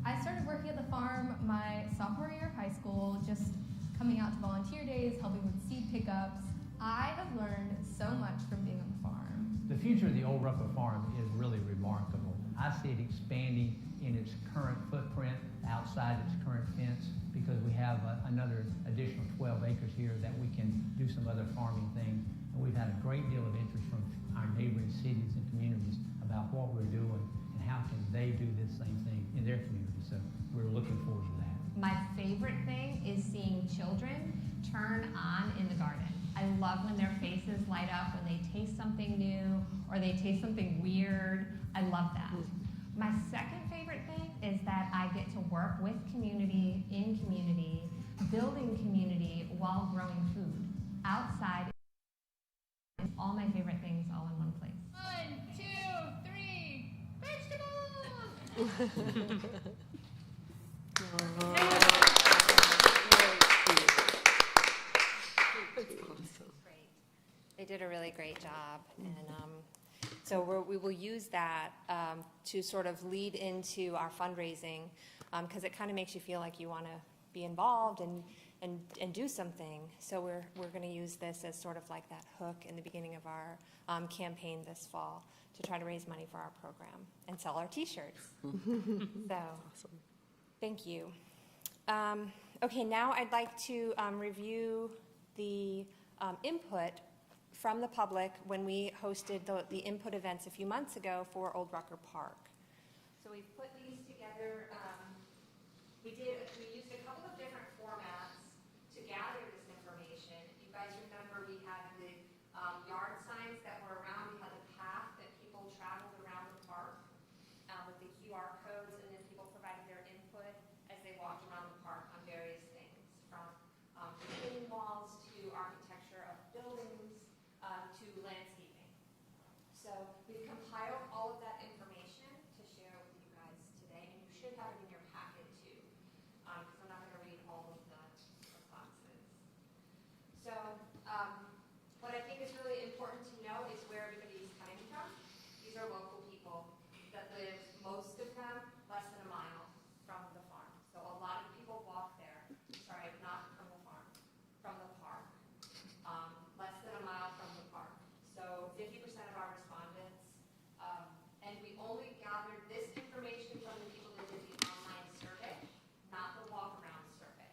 I started working at the farm my sophomore year of high school, just coming out to volunteer days, helping with seed pickups. I have learned so much from being on the farm. The future of the Old Rucker Farm is really remarkable. I see it expanding in its current footprint, outside its current fence, because we have another additional 12 acres here that we can do some other farming things. And we've had a great deal of interest from our neighboring cities and communities about what we're doing and how can they do this same thing in their community. So we're looking forward to that. My favorite thing is seeing children turn on in the garden. I love when their faces light up when they taste something new or they taste something weird. I love that. My second favorite thing is that I get to work with community, in community, building community while growing food outside my favorite things all in one place. 1, 2, 3, vegetables! Great. They did a really great job, and so we will use that to sort of lead into our fundraising, because it kind of makes you feel like you want to be involved and do something. So we're going to use this as sort of like that hook in the beginning of our campaign this fall to try to raise money for our program and sell our T-shirts. So, thank you. Okay, now I'd like to review the input from the public when we hosted the input events a few months ago for Old Rucker Park. So we've put these together. We used a couple of different formats to gather this information. You guys remember we had the yard signs that were around. We had the path that people traveled around the park with the QR codes, and then people provided their input as they walked around the park on various things, from retaining walls to architecture of buildings to landscaping. So we've compiled all of that information to share with you guys today, and you should have it in your packet too, because I'm not going to read all of the responses. So what I think is really important to know is where everybody is coming from. These are local people that live, most of them, less than a mile from the farm. So a lot of people walk there, sorry, not from the farm, from the park, less than a mile from the park. So 50% of our respondents, and we only gathered this information from the people that did the online survey, not the walk-around survey.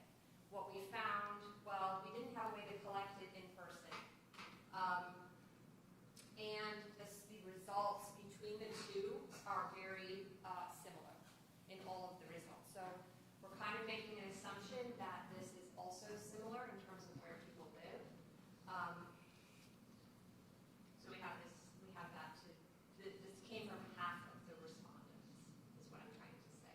What we found, well, we didn't have a way to collect it in person. And the results between the two are very similar in all of the results. So we're kind of making an assumption that this is also similar in terms of where people live. So we have that to, this came from half of the respondents, is what I'm trying to say.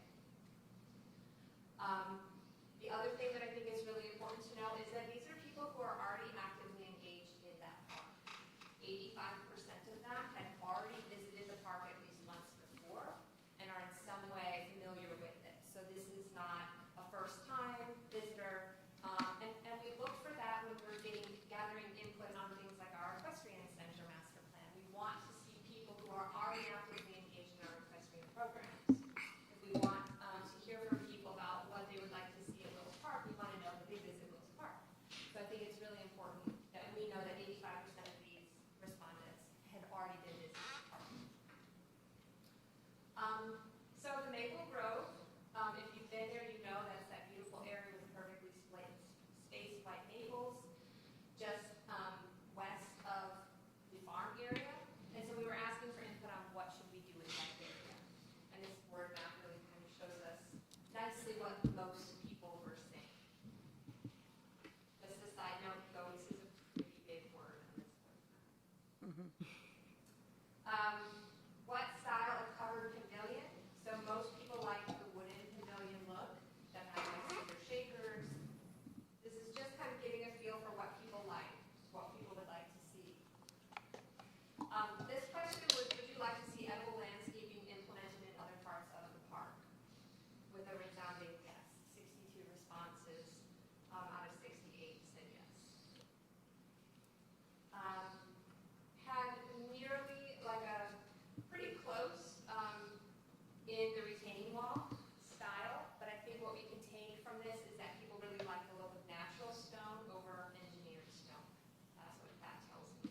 The other thing that I think is really important to know is that these are people who are already actively engaged in that park. 85% of them had already visited the park at least once before and are in some way familiar with it. So this is not a first-time visitor. And we look for that when we're gathering input on things like our equestrian center master plan. We want to see people who are already actively engaged in our equestrian programs. If we want to hear from people about what they would like to see at Wills Park, we want to know that they visit Wills Park. So I think it's really important that we know that 85% of these respondents had already been visiting the park. So the Maple Grove, if you've been there, you know that's that beautiful area with perfectly spaced white maples, just west of the farm area. And so we were asking for input on what should we do in that area. And this word map really kind of shows us nicely what most people were saying. Just a side note, ghost is a pretty big word on this word map. What style of covered pavilion? So most people like the wooden pavilion look that has like cedar shakers. This is just kind of giving a feel for what people like, what people would like to see. This question was, would you like to see edible landscaping implemented in other parts of the park? With a resounding yes. 62 responses out of 68 said yes. Had nearly like a pretty close in the retaining wall style, but I think what we can take from this is that people really like the look of natural stone over engineered stone. That's what that tells me.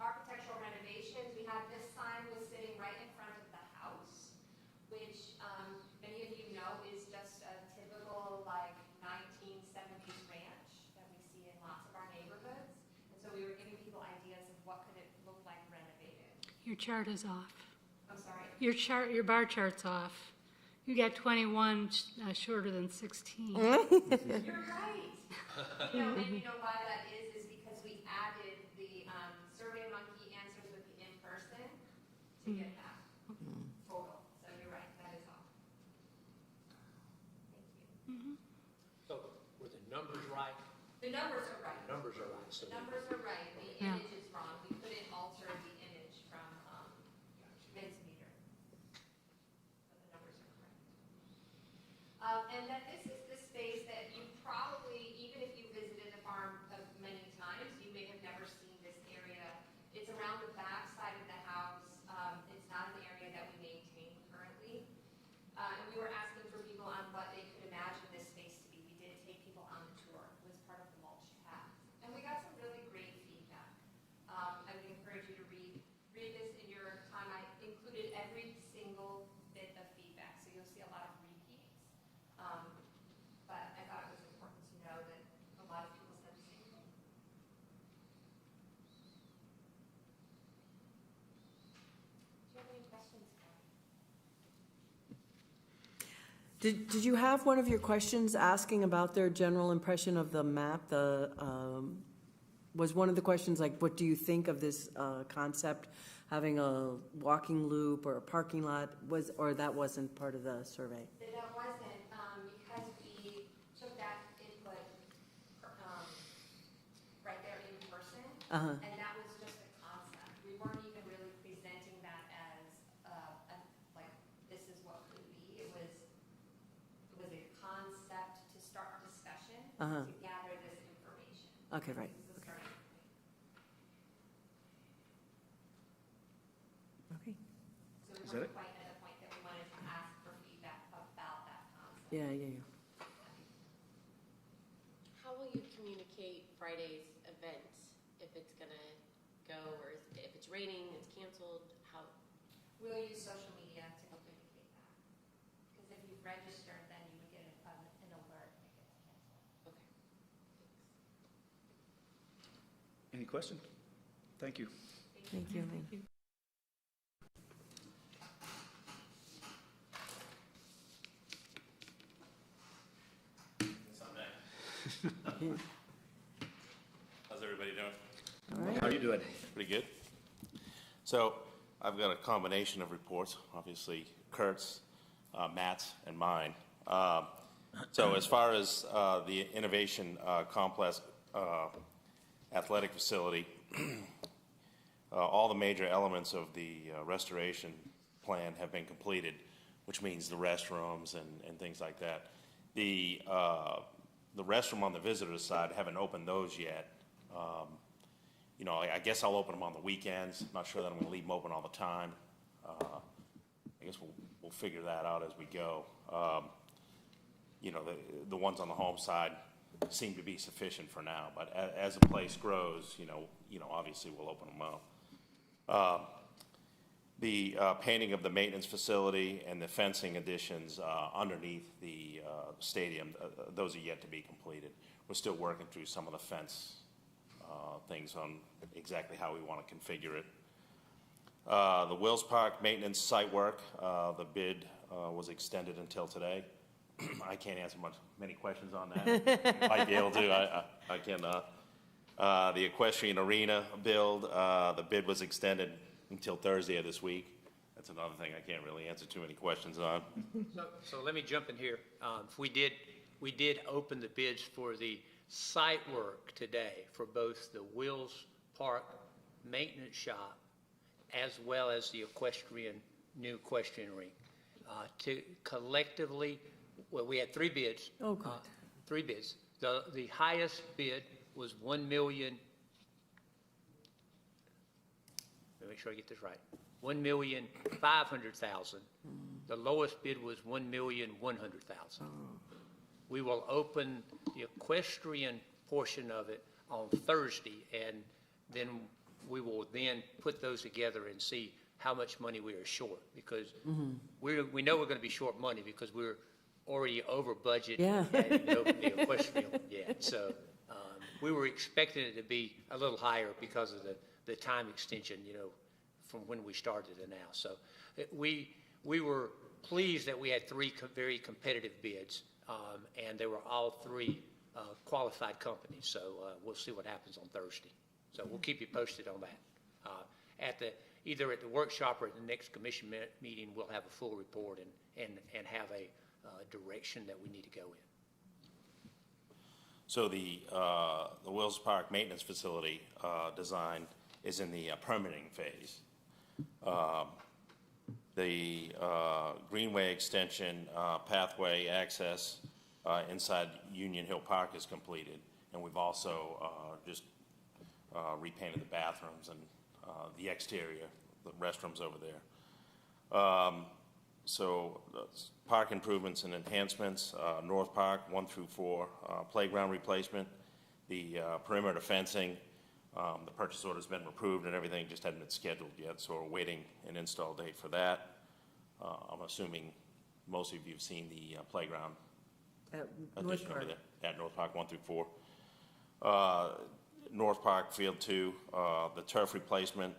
Architectural renovations, we had this sign was sitting right in front of the house, which many of you know is just a typical like 1970s ranch that we see in lots of our neighborhoods. And so we were giving people ideas of what could it look like renovated. Your chart is off. I'm sorry? Your bar chart's off. You got 21 shorter than 16. You're right. And you know why that is because we added the Survey Monkey answers with the in-person to get that total. So you're right, that is all. Thank you. So were the numbers right? The numbers are right. numbers are right, so. Numbers are right, the Yeah. image is wrong. We couldn't alter the image from Vince meter. But the numbers are correct. And that this is the space that you probably, even if you visited the farm many times, you may have never seen this area. It's around the back side of the house. It's not an area that we maintain currently. And we were asking for people on what they could imagine this space to be. We did take people on the tour. It was part of the mulch path. And we got some really great feedback. I would encourage you to read this in your time. I included every single bit of feedback, so you'll see a lot of repeats. But I thought it was important to know that a lot of people said the same thing. Do you have any questions, Kathy? Did you have one of your questions asking about their general impression of the map? Was one of the questions like, what do you think of this concept, having a walking loop or a parking lot? Or that wasn't part of the survey? That wasn't, because we took that input right there in person, and that was just a concept. We weren't even really presenting that as like, this is what could be. It was a concept to start discussion, to gather this information. Okay, right. This is the starting point. Okay. So we Is that weren't it? quite at a point that we wanted to ask for feedback about that concept. Yeah. How will you communicate Friday's event? If it's gonna go, or if it's raining, it's canceled, how? We'll use social media to communicate that. Because if you've registered, then you would get an alert if it gets canceled. Okay. Any questions? Thank you. Thank you. How's everybody doing? All right. How are you doing? Pretty good. So I've got a combination of reports, obviously Kurt's, Matt's, and mine. So as far as the Innovation Complex athletic facility, all the major elements of the restoration plan have been completed, which means the restrooms and things like that. The restroom on the visitor side, haven't opened those yet. You know, I guess I'll open them on the weekends. Not sure that I'm going to leave them open all the time. I guess we'll figure that out as we go. You know, the ones on the home side seem to be sufficient for now, but as the place grows, you know, obviously we'll open them up. The painting of the maintenance facility and the fencing additions underneath the stadium, those are yet to be completed. We're still working through some of the fence things on exactly how we want to configure it. The Wills Park maintenance site work, the bid was extended until today. I can't answer many questions on that. Might be able to, I cannot. The equestrian arena build, the bid was extended until Thursday of this week. That's another thing I can't really answer too many questions on. So let me jump in here. We did open the bids for the site work today for both the Wills Park maintenance shop as well as the new equestrian ring. To collectively, well, we had three bids. Oh, good. Three bids. The highest bid was $1 million. Let me make sure I get this right. $1,500,000. The lowest bid was $1,100,000. We will open the equestrian portion of it on Thursday, and then we will then put those together and see how much money we are short, because we know we're going to be short money because we're already over budget. Yeah. And didn't open the equestrian yet. So we were expecting it to be a little higher because of the time extension, you know, from when we started to now. So we were pleased that we had three very competitive bids, and they were all three qualified companies. So we'll see what happens on Thursday. So we'll keep you posted on that. Either at the workshop or at the next commission meeting, we'll have a full report and have a direction that we need to go in. So the Wills Park Maintenance Facility design is in the permitting phase. The Greenway extension pathway access inside Union Hill Park is completed, and we've also just repainted the bathrooms and the exterior, the restrooms over there. So park improvements and enhancements, North Park 1 through 4, playground replacement, the perimeter fencing, the purchase order's been approved and everything, just hadn't been scheduled yet, so we're waiting an install date for that. I'm assuming most of you have seen the playground At North addition over Park. there, at North Park 1 through 4. North Park Field 2, the turf replacement,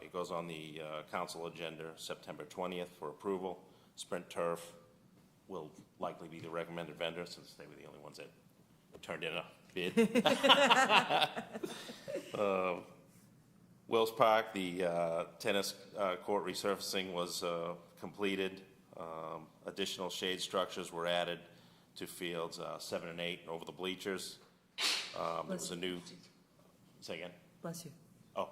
it goes on the council agenda September 20th for approval. Sprint Turf will likely be the recommended vendor since they were the only ones that turned in a bid. Wills Park, the tennis court resurfacing was completed. Additional shade structures were added to fields 7 and 8 over the bleachers. There was a new, say again? Bless you. Oh.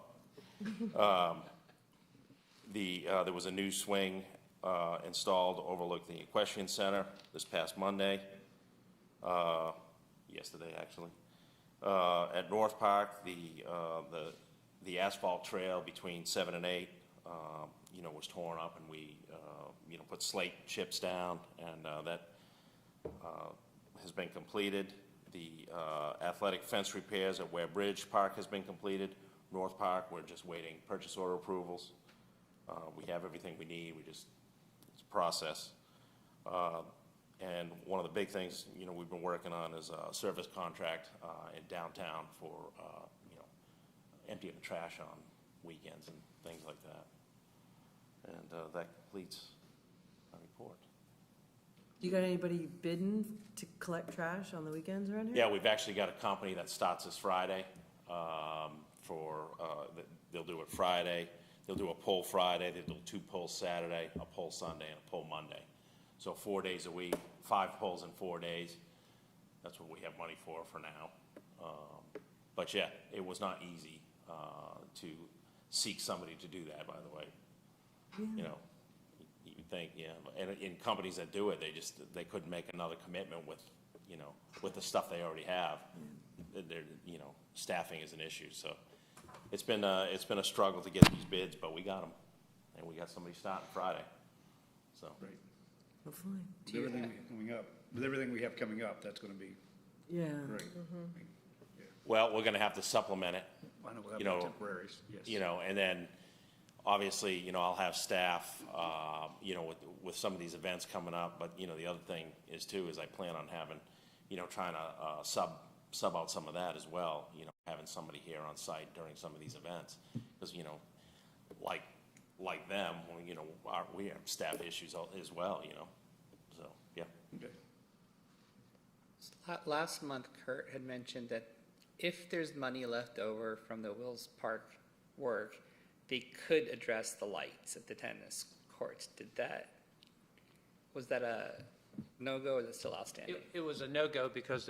There was a new swing installed to overlook the equestrian center this past Monday, yesterday actually. At North Park, the asphalt trail between 7 and 8, was torn up, and we, put slate chips down, and that has been completed. The athletic fence repairs at Ware Bridge Park has been completed. North Park, we're just waiting purchase order approvals. We have everything we need. It's a process. And one of the big things, we've been working on is a service contract in downtown for, emptying the trash on weekends and things like that. And that completes my report. You got anybody bidding to collect trash on the weekends around here? Yeah, we've actually got a company that starts this Friday. They'll do it Friday. They'll do a pull Friday. They'll do 2 pulls Saturday, a pull Sunday, and a pull Monday. So 4 days a week, 5 pulls in 4 days. That's what we have money for now. But yeah, it was not easy to seek somebody to do that, by the way. Yeah. You think, yeah, and in companies that do it, they couldn't make another commitment with the stuff they already have. They're, staffing is an issue, so it's been a struggle to get these bids, but we got them, and we got somebody starting Friday, so. Great. Hopefully. With everything we have coming up, that's gonna be Yeah. great. Well, we're gonna have to supplement it. I know we'll have temporaries, yes. And then, obviously, I'll have staff, with some of these events coming up, but, the other thing is too, is I plan on having, trying to, sub out some of that as well, having somebody here on site during some of these events, because, like them, we have staff issues as well, so, yeah. Okay. Last month, Kurt had mentioned that if there's money left over from the Wills Park work, they could address the lights at the tennis courts. Was that a no-go, or is it still outstanding? It was a no-go because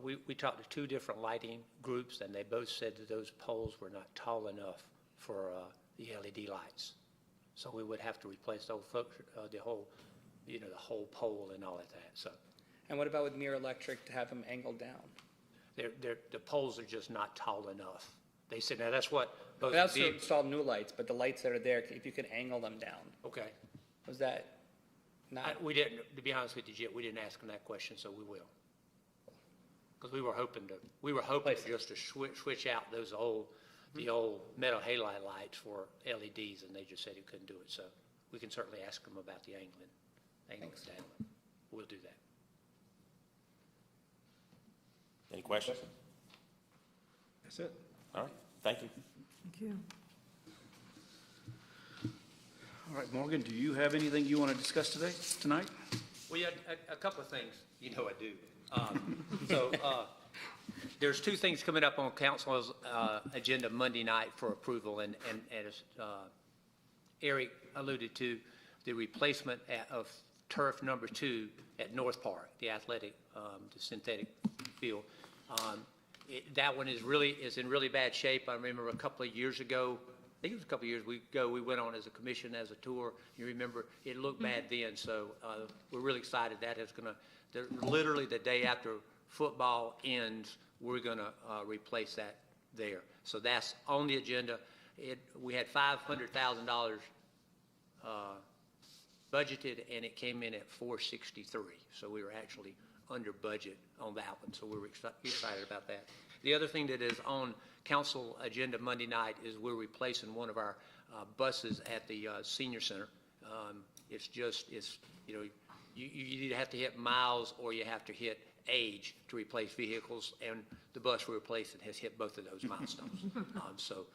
we talked to 2 different lighting groups, and they both said that those poles were not tall enough for the LED lights. So we would have to replace the whole pole and all of that, so. And what about with Mirror Electric to have them angled down? The poles are just not tall enough. They said, now that's what both. They also installed new lights, but the lights that are there, if you could angle them down. Okay. Was that not? We didn't, to be honest with you, Jim, we didn't ask them that question, so we will. Because we were hoping just to switch out those the old metal halide lights for LEDs, and they just said it couldn't do it. So we can certainly ask them about the angling down. We'll do that. Any questions? That's it. All right, thank you. Thank you. All right, Morgan, do you have anything you want to discuss tonight? Well, yeah, a couple of things. I do. There's 2 things coming up on council's agenda Monday night for approval, and as Eric alluded to, the replacement of turf number 2 at North Park, the athletic, the synthetic field. That one is in really bad shape. I remember a couple of years ago, I think it was a couple of years ago, we went on as a commission, as a tour. You remember, it looked bad then, so we're really excited. That is going to, literally the day after football ends, we're going to replace that there. So that's on the agenda. We had $500,000 budgeted, and it came in at 463. So we were actually under budget on that one, so we were excited about that. The other thing that is on council agenda Monday night is we're replacing one of our buses at the senior center. It's you know, you either have to hit miles or you have to hit age to replace vehicles, and the bus we're replacing has hit both of those milestones. So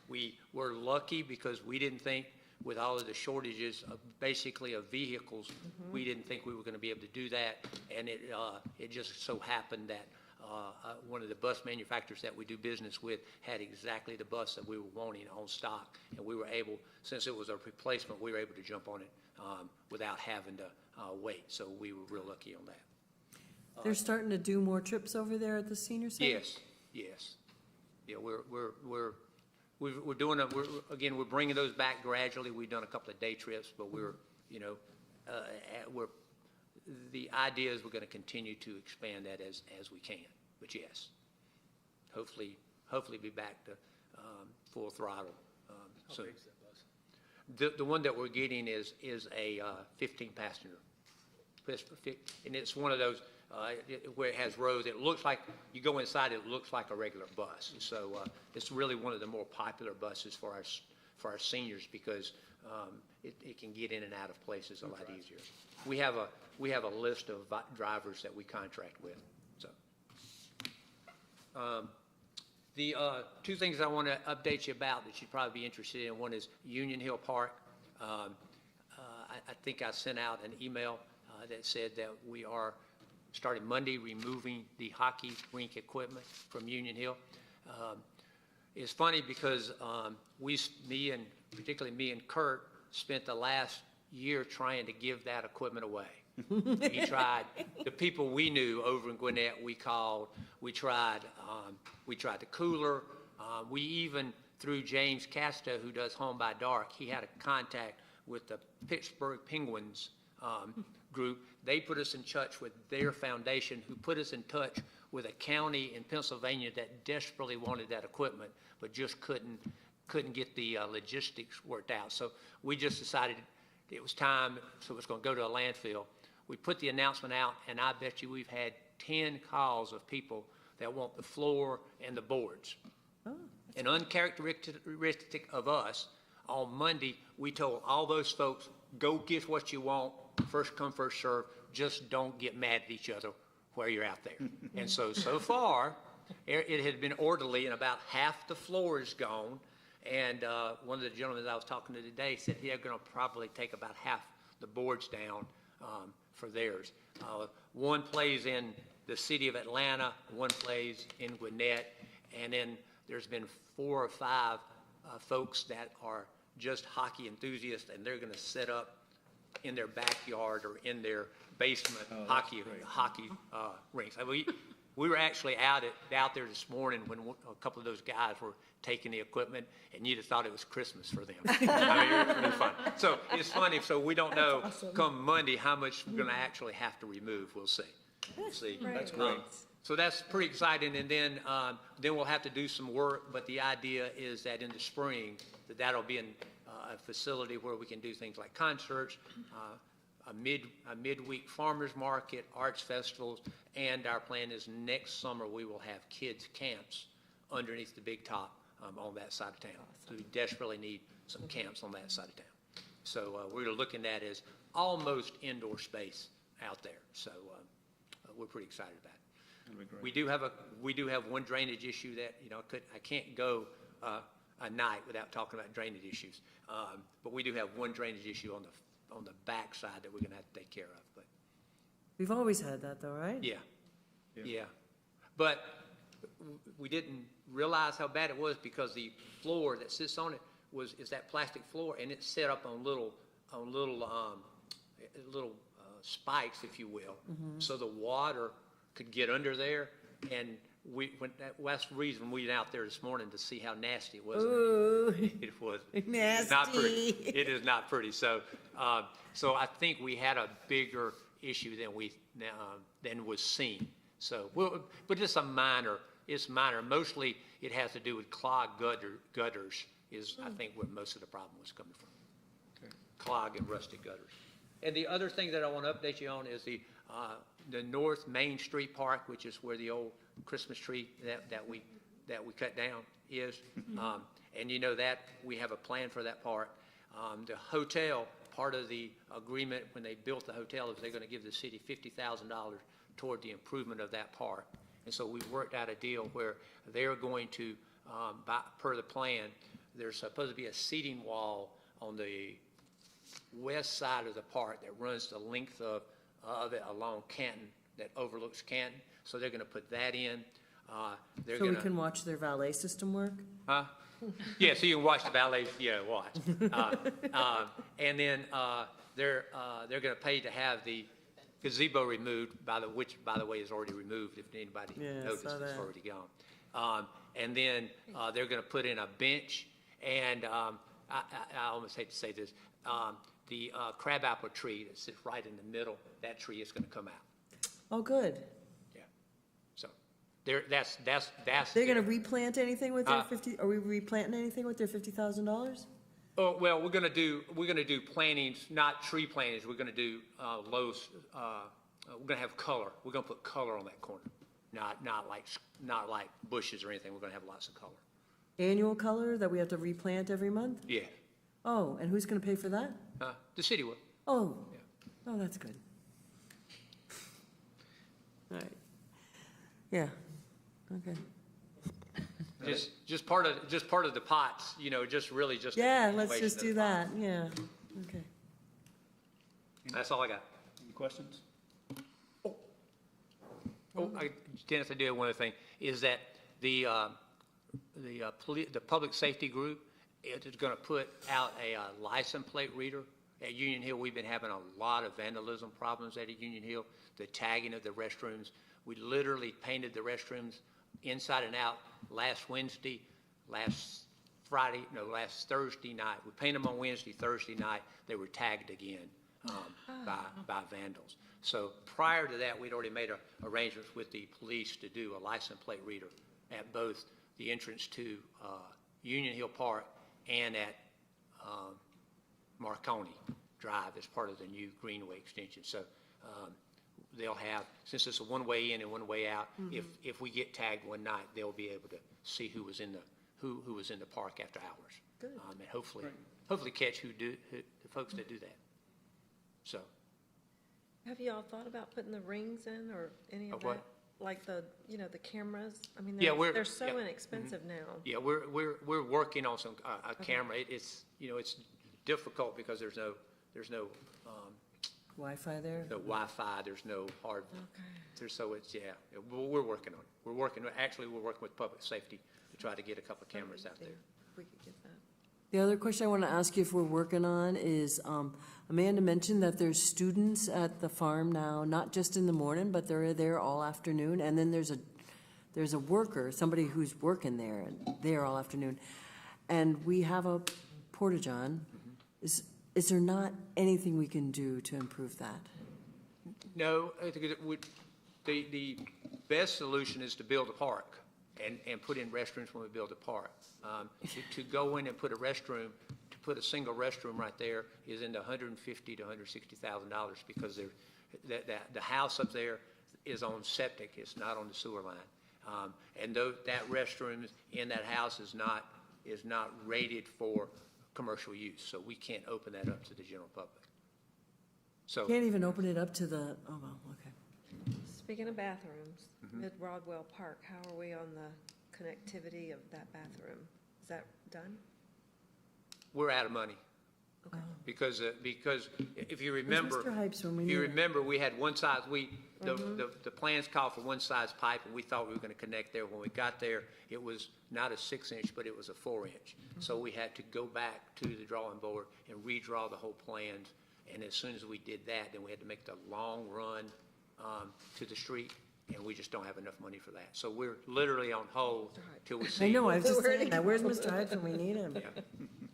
we were lucky because we didn't think, with all of the shortages of basically of vehicles, we didn't think we were going to be able to do that, and it just so happened that one of the bus manufacturers that we do business with had exactly the bus that we were wanting on stock, and we were able, since it was a replacement, we were able to jump on it without having to wait. So we were real lucky on that. They're starting to do more trips over there at the senior center? Yes. Yeah, we're doing we're bringing those back gradually. We've done a couple of day trips, but the idea is we're going to continue to expand that as we can. But yes, hopefully be back to full throttle soon. The one that we're getting is a 15-passenger, and it's one of those where it has rows. It looks like, you go inside, it looks like a regular bus. So it's really one of the more popular buses for our seniors because it can get in and out of places a lot easier. We have a list of drivers that we contract with. So the two things I want to update you about that you'd probably be interested in. One is Union Hill Park. I think I sent out an email that said that we are starting Monday removing the hockey rink equipment from Union Hill. It's funny because particularly me and Kurt, spent the last year trying to give that equipment away. We tried, the people we knew over in Gwinnett, we called, we tried the cooler, we even, through James Casta, who does Home by Dark, he had a contact with the Pittsburgh Penguins group. They put us in touch with their foundation, who put us in touch with a county in Pennsylvania that desperately wanted that equipment, but just couldn't get the logistics worked out. So we just decided it was time, so it was going to go to a landfill. We put the announcement out, and I bet you we've had 10 calls of people that want the floor and the boards. Oh. And uncharacteristic of us, on Monday, we told all those folks, go get what you want, first come, first serve, just don't get mad at each other where you're out there. And so far, it had been orderly, and about half the floor is gone. And one of the gentlemen that I was talking to today said they're going to probably take about half the boards down for theirs. One plays in the city of Atlanta, one plays in Gwinnett, and then there's been 4 or 5 folks that are just hockey enthusiasts, and they're going to set up in their backyard or in their basement hockey rinks. I mean, we were actually out there this morning when a couple of those guys were taking the equipment, and you'd have thought it was Christmas for them. I mean, it was really fun. So it's funny. So we don't know come Monday how much we're going to actually have to remove. We'll see. We'll see. That's great. So that's pretty exciting. And then we'll have to do some work. But the idea is that in the spring, that'll be in a facility where we can do things like concerts, a midweek farmers market, arts festivals, and our plan is next summer we will have kids camps underneath the big top on that side of town. So we desperately need some camps on that side of town. So we're looking at as almost indoor space out there. So we're pretty excited about it. We do have one drainage issue that I can't go a night without talking about drainage issues. But we do have one drainage issue on the back side that we're going to have to take care of. But we've always had that, though, right? Yeah. But we didn't realize how bad it was because the floor that sits on it is that plastic floor, and it's set up on little spikes, if you will, so the water could get under there. and that's the reason we went out there this morning, to see how nasty it was. Ooh, It was nasty. not pretty. It is not pretty. So, so I think we had a bigger issue than was seen. So, but it's it's minor. Mostly it has to do with clogged gutters is, I think, where most of the problem was coming from. Clogged and rusted gutters. And the other thing that I want to update you on is the North Main Street Park, which is where the old Christmas tree that we cut down is. And you know that we have a plan for that park. The hotel, part of the agreement when they built the hotel is they're going to give the city $50,000 toward the improvement of that park. And so we worked out a deal where they're going to, per the plan, there's supposed to be a seating wall on the west side of the park that runs the length of it along Canton, that overlooks Canton. So they're going to put that in. So we can watch their valet system work? Huh? Yeah, so you can watch the valet, watch. And then they're going to pay to have the gazebo removed, which, by the way, is already removed, if anybody noticed, it's already gone. And then they're going to put in a bench, and I almost hate to say this, the crabapple tree that sits right in the middle, that tree is going to come out. Oh, good. Yeah. So that's. They're going to replant anything with their are we replanting anything with their $50,000? Oh, well, we're gonna do plantings, not tree plantings. We're gonna do we're gonna have color. We're gonna put color on that corner, not like bushes or anything. We're gonna have lots of color. Annual color that we have to replant every month? Yeah. Oh, and who's going to pay for that? The city will. Oh, oh, that's good. All right. Yeah. Okay. Just part of the pots, just really just. Yeah, let's just do that. Yeah. Okay. That's all I got. Any questions? Dennis, I do have one other thing, is that the public safety group is going to put out a license plate reader at Union Hill. We've been having a lot of vandalism problems at Union Hill, the tagging of the restrooms. We literally painted the restrooms inside and out last Thursday night. We painted them on Wednesday, Thursday night. They were tagged again by vandals. So prior to that, we'd already made arrangements with the police to do a license plate reader at both the entrance to Union Hill Park and at Marconi Drive as part of the new Greenway extension. So they'll have, since it's a one-way in and one-way out, if we get tagged one night, they'll be able to see who was in the park after hours. Good. And hopefully catch the folks that do that. So. Have you all thought about putting the rings in or any of that? What? Like the cameras? I mean, Yeah, they're so inexpensive now. Yeah, we're working on some camera. It's it's difficult because there's no Wi-Fi there? no Wi-Fi. There's no hard. Okay. So it's we're working on it. Actually, we're working with public safety to try to get a couple of cameras out there. We could get that. The other question I want to ask you if we're working on is, Amanda mentioned that there's students at the farm now, not just in the morning, but they're there all afternoon. And then there's a worker, somebody who's working there, and they're all afternoon. And we have a porta-john. Is there not anything we can do to improve that? No, I think the best solution is to build a park and put in restrooms when we build a park. To go in and put a single restroom right there is in the $150,000 to $160,000 because the house up there is on septic. It's not on the sewer line, and that restroom in that house is not rated for commercial use, so we can't open that up to the general public. So Can't even open it up to the, oh, well, okay. Speaking of bathrooms, Mid-Rodwell Park, how are we on the connectivity of that bathroom? Is that done? we're out of money. Okay. Because if you remember, Mr. Hypes when we if you need it? remember, we had one size, the plans called for one size pipe, and we thought we were gonna connect there. When we got there, it was not a 6-inch, but it was a 4-inch. So we had to go back to the drawing board and redraw the whole plans. And as soon as we did that, then we had to make the long run to the street. and we just don't have enough money for that. So we're literally on hold till we see. I know, I was just saying that. Where's Mr. Hudson? We need him. Yeah.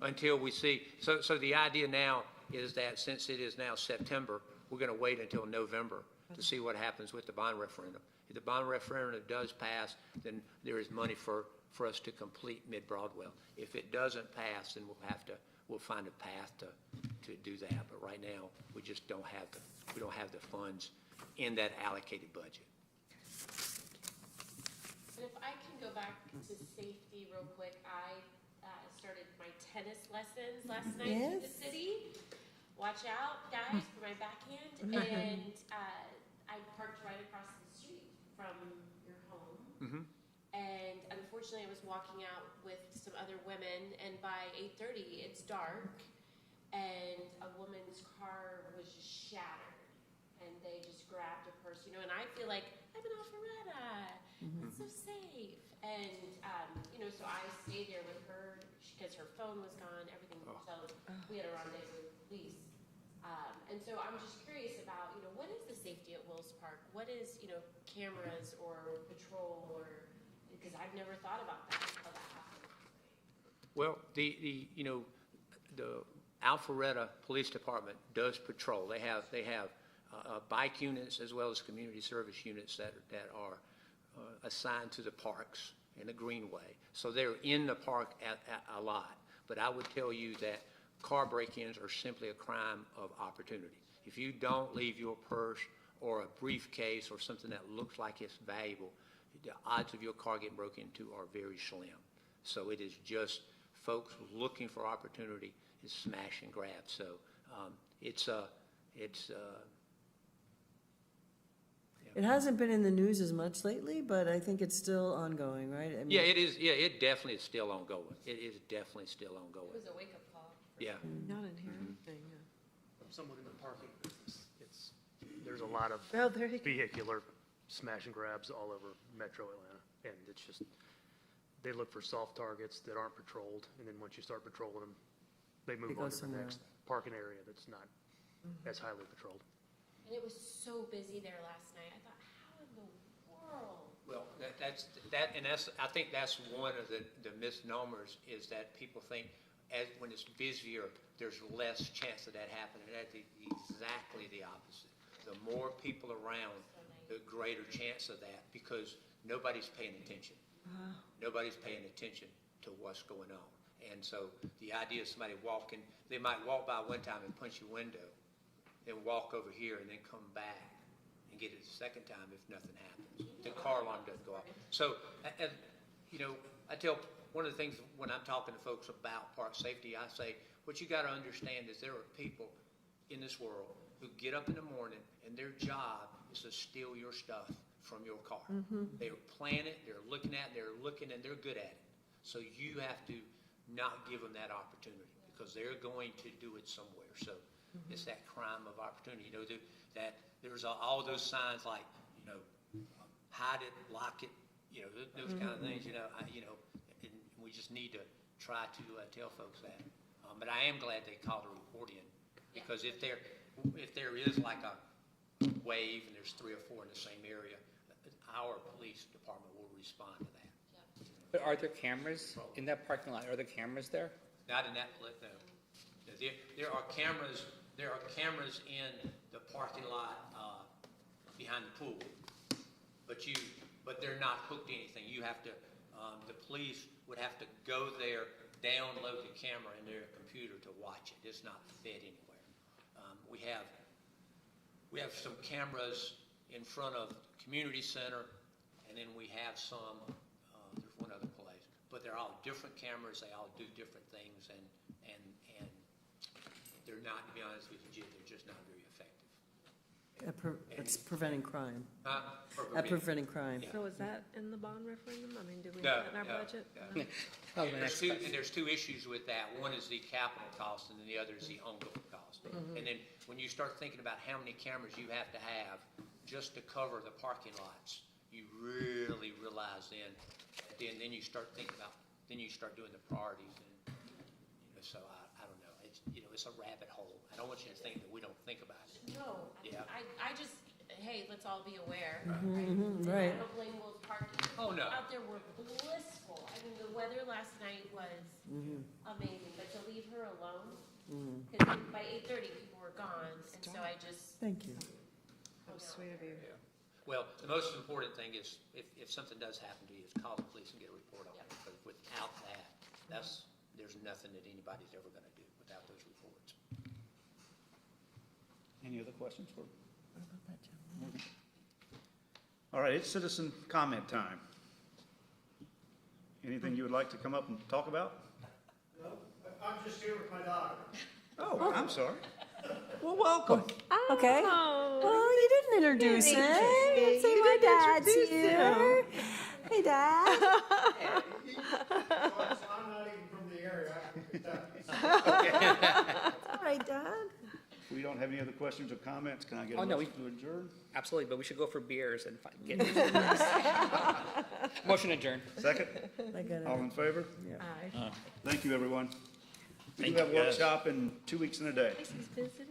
Until we see, so the idea now is that since it is now September, we're going to wait until November to see what happens with the bond referendum. If the bond referendum does pass, then there is money for us to complete Mid-Broadwell. If it doesn't pass, then we'll find a path to do that. But right now, we just don't have the funds in that allocated budget. And if I can go back to safety real quick, I started my tennis lessons last night in the city. Watch out, guys, for my backhand. And I parked right across the street from your home. Mm-hmm. And unfortunately, I was walking out with some other women, and by 8:30, it's dark, and a woman's car was just shattered, and they just grabbed a purse, and I feel like, I'm an Alpharetta, it's so safe, and, so I stayed there with her, because her phone was gone, everything, so we had a rendezvous with the police. And so I'm just curious about, what is the safety at Wills Park? What is, cameras or patrol or, because I've never thought about that until that happened. Well, the Alpharetta Police Department does patrol. They have bike units as well as community service units that are assigned to the parks and the greenway. So they're in the park a lot. But I would tell you that car break-ins are simply a crime of opportunity. If you don't leave your purse or a briefcase or something that looks like it's valuable, the odds of your car getting broken into are very slim. So it is just folks looking for opportunity, is smash and grab. So It hasn't been in the news as much lately, but I think it's still ongoing, right? I mean, yeah, it is. Yeah, it definitely is still ongoing. It is definitely still ongoing. It was a wake-up call. Yeah. Not in here. From someone in the parking business, there's a lot of Oh, there you go. vehicular smash and grabs all over Metro Atlanta, and it's just, they look for soft targets that aren't patrolled, and then once you start patrolling them, they move go on to the somewhere next parking area that's not as highly patrolled. And it was so busy there last night. I thought, how in the world? Well, that's I think that's one of the misnomers, is that people think when it's busier, there's less chance of that happening. That's exactly the opposite. The more people around, the greater chance of that, because nobody's paying attention. Nobody's paying attention to what's going on. And so the idea of somebody walking, they might walk by one time and punch your window, then walk over here and then come back and get it a second time if nothing happens. The car alarm doesn't go off. So, I tell, one of the things when I'm talking to folks about park safety, I say, what you got to understand is there are people in this world who get up in the morning and their job is to steal your stuff from your car. They're planning it, they're looking at it, and they're good at it. So you have to not give them that opportunity, because they're going to do it somewhere. So it's that crime of opportunity. That there's all those signs like, hide it, lock it, those kind of things, and we just need to try to tell folks that. But I am glad they called a report in, because if there is like a wave and there's 3 or 4 in the same area, our police department will respond to that. But are there cameras in that parking lot? Are there cameras there? Not in that, no. There are cameras. There are cameras in the parking lot behind the pool, but they're not hooked to anything. You have to. The police would have to go there, download the camera in their computer to watch it. It's not fed anywhere. We have some cameras in front of the community center, and then we have some. There's one other place, but they're all different cameras. They all do different things, and they're not, to be honest with you, Jim, they're just not very effective. It's preventing crime. At preventing crime. Yeah. So is that in the bond referendum? I mean, do we No, have that in our no, budget? no. Oh, And there's two issues with that. One is the capital cost, and then the other is the ongoing cost. And then when you start thinking about how many cameras you have to have just to cover the parking lots, you really realize then you start thinking about, then you start doing the priorities, and so I don't know. It's a rabbit hole. I don't want you to think that we don't think about it. No, Yeah. I just, hey, let's all be aware. right. I don't blame Will's Parking. Oh, no. Out there were blissful. I mean, the weather last night was amazing, but to leave her alone, because by 8:30 people were gone, and so I just. Thank you. How sweet of you. Well, the most important thing is if something does happen to you, is call the police and get a report on it. Because without that, there's nothing that anybody's ever going to do without those reports. Any other questions for? All right, it's citizen comment time. Anything you would like to come up and talk about? No, I'm just here with my daughter. Oh, I'm sorry. Well, welcome. Okay. Oh, Well, you didn't introduce him. interesting. Say You my didn't dad's introduce here. Hey, Dad. I'm not even from the area, I'm from Kentucky. All right, Dad. If we don't have any other questions or comments, can I get Oh, a no, motion to adjourn? Absolutely, but we should go for beers and get. Motion adjourned. Second? I got it. All in favor? Aye. Thank you, everyone. We do Thank have you, guys. workshop in 2 weeks and a day. He's visiting.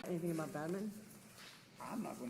Anything about badminton? I'm not going to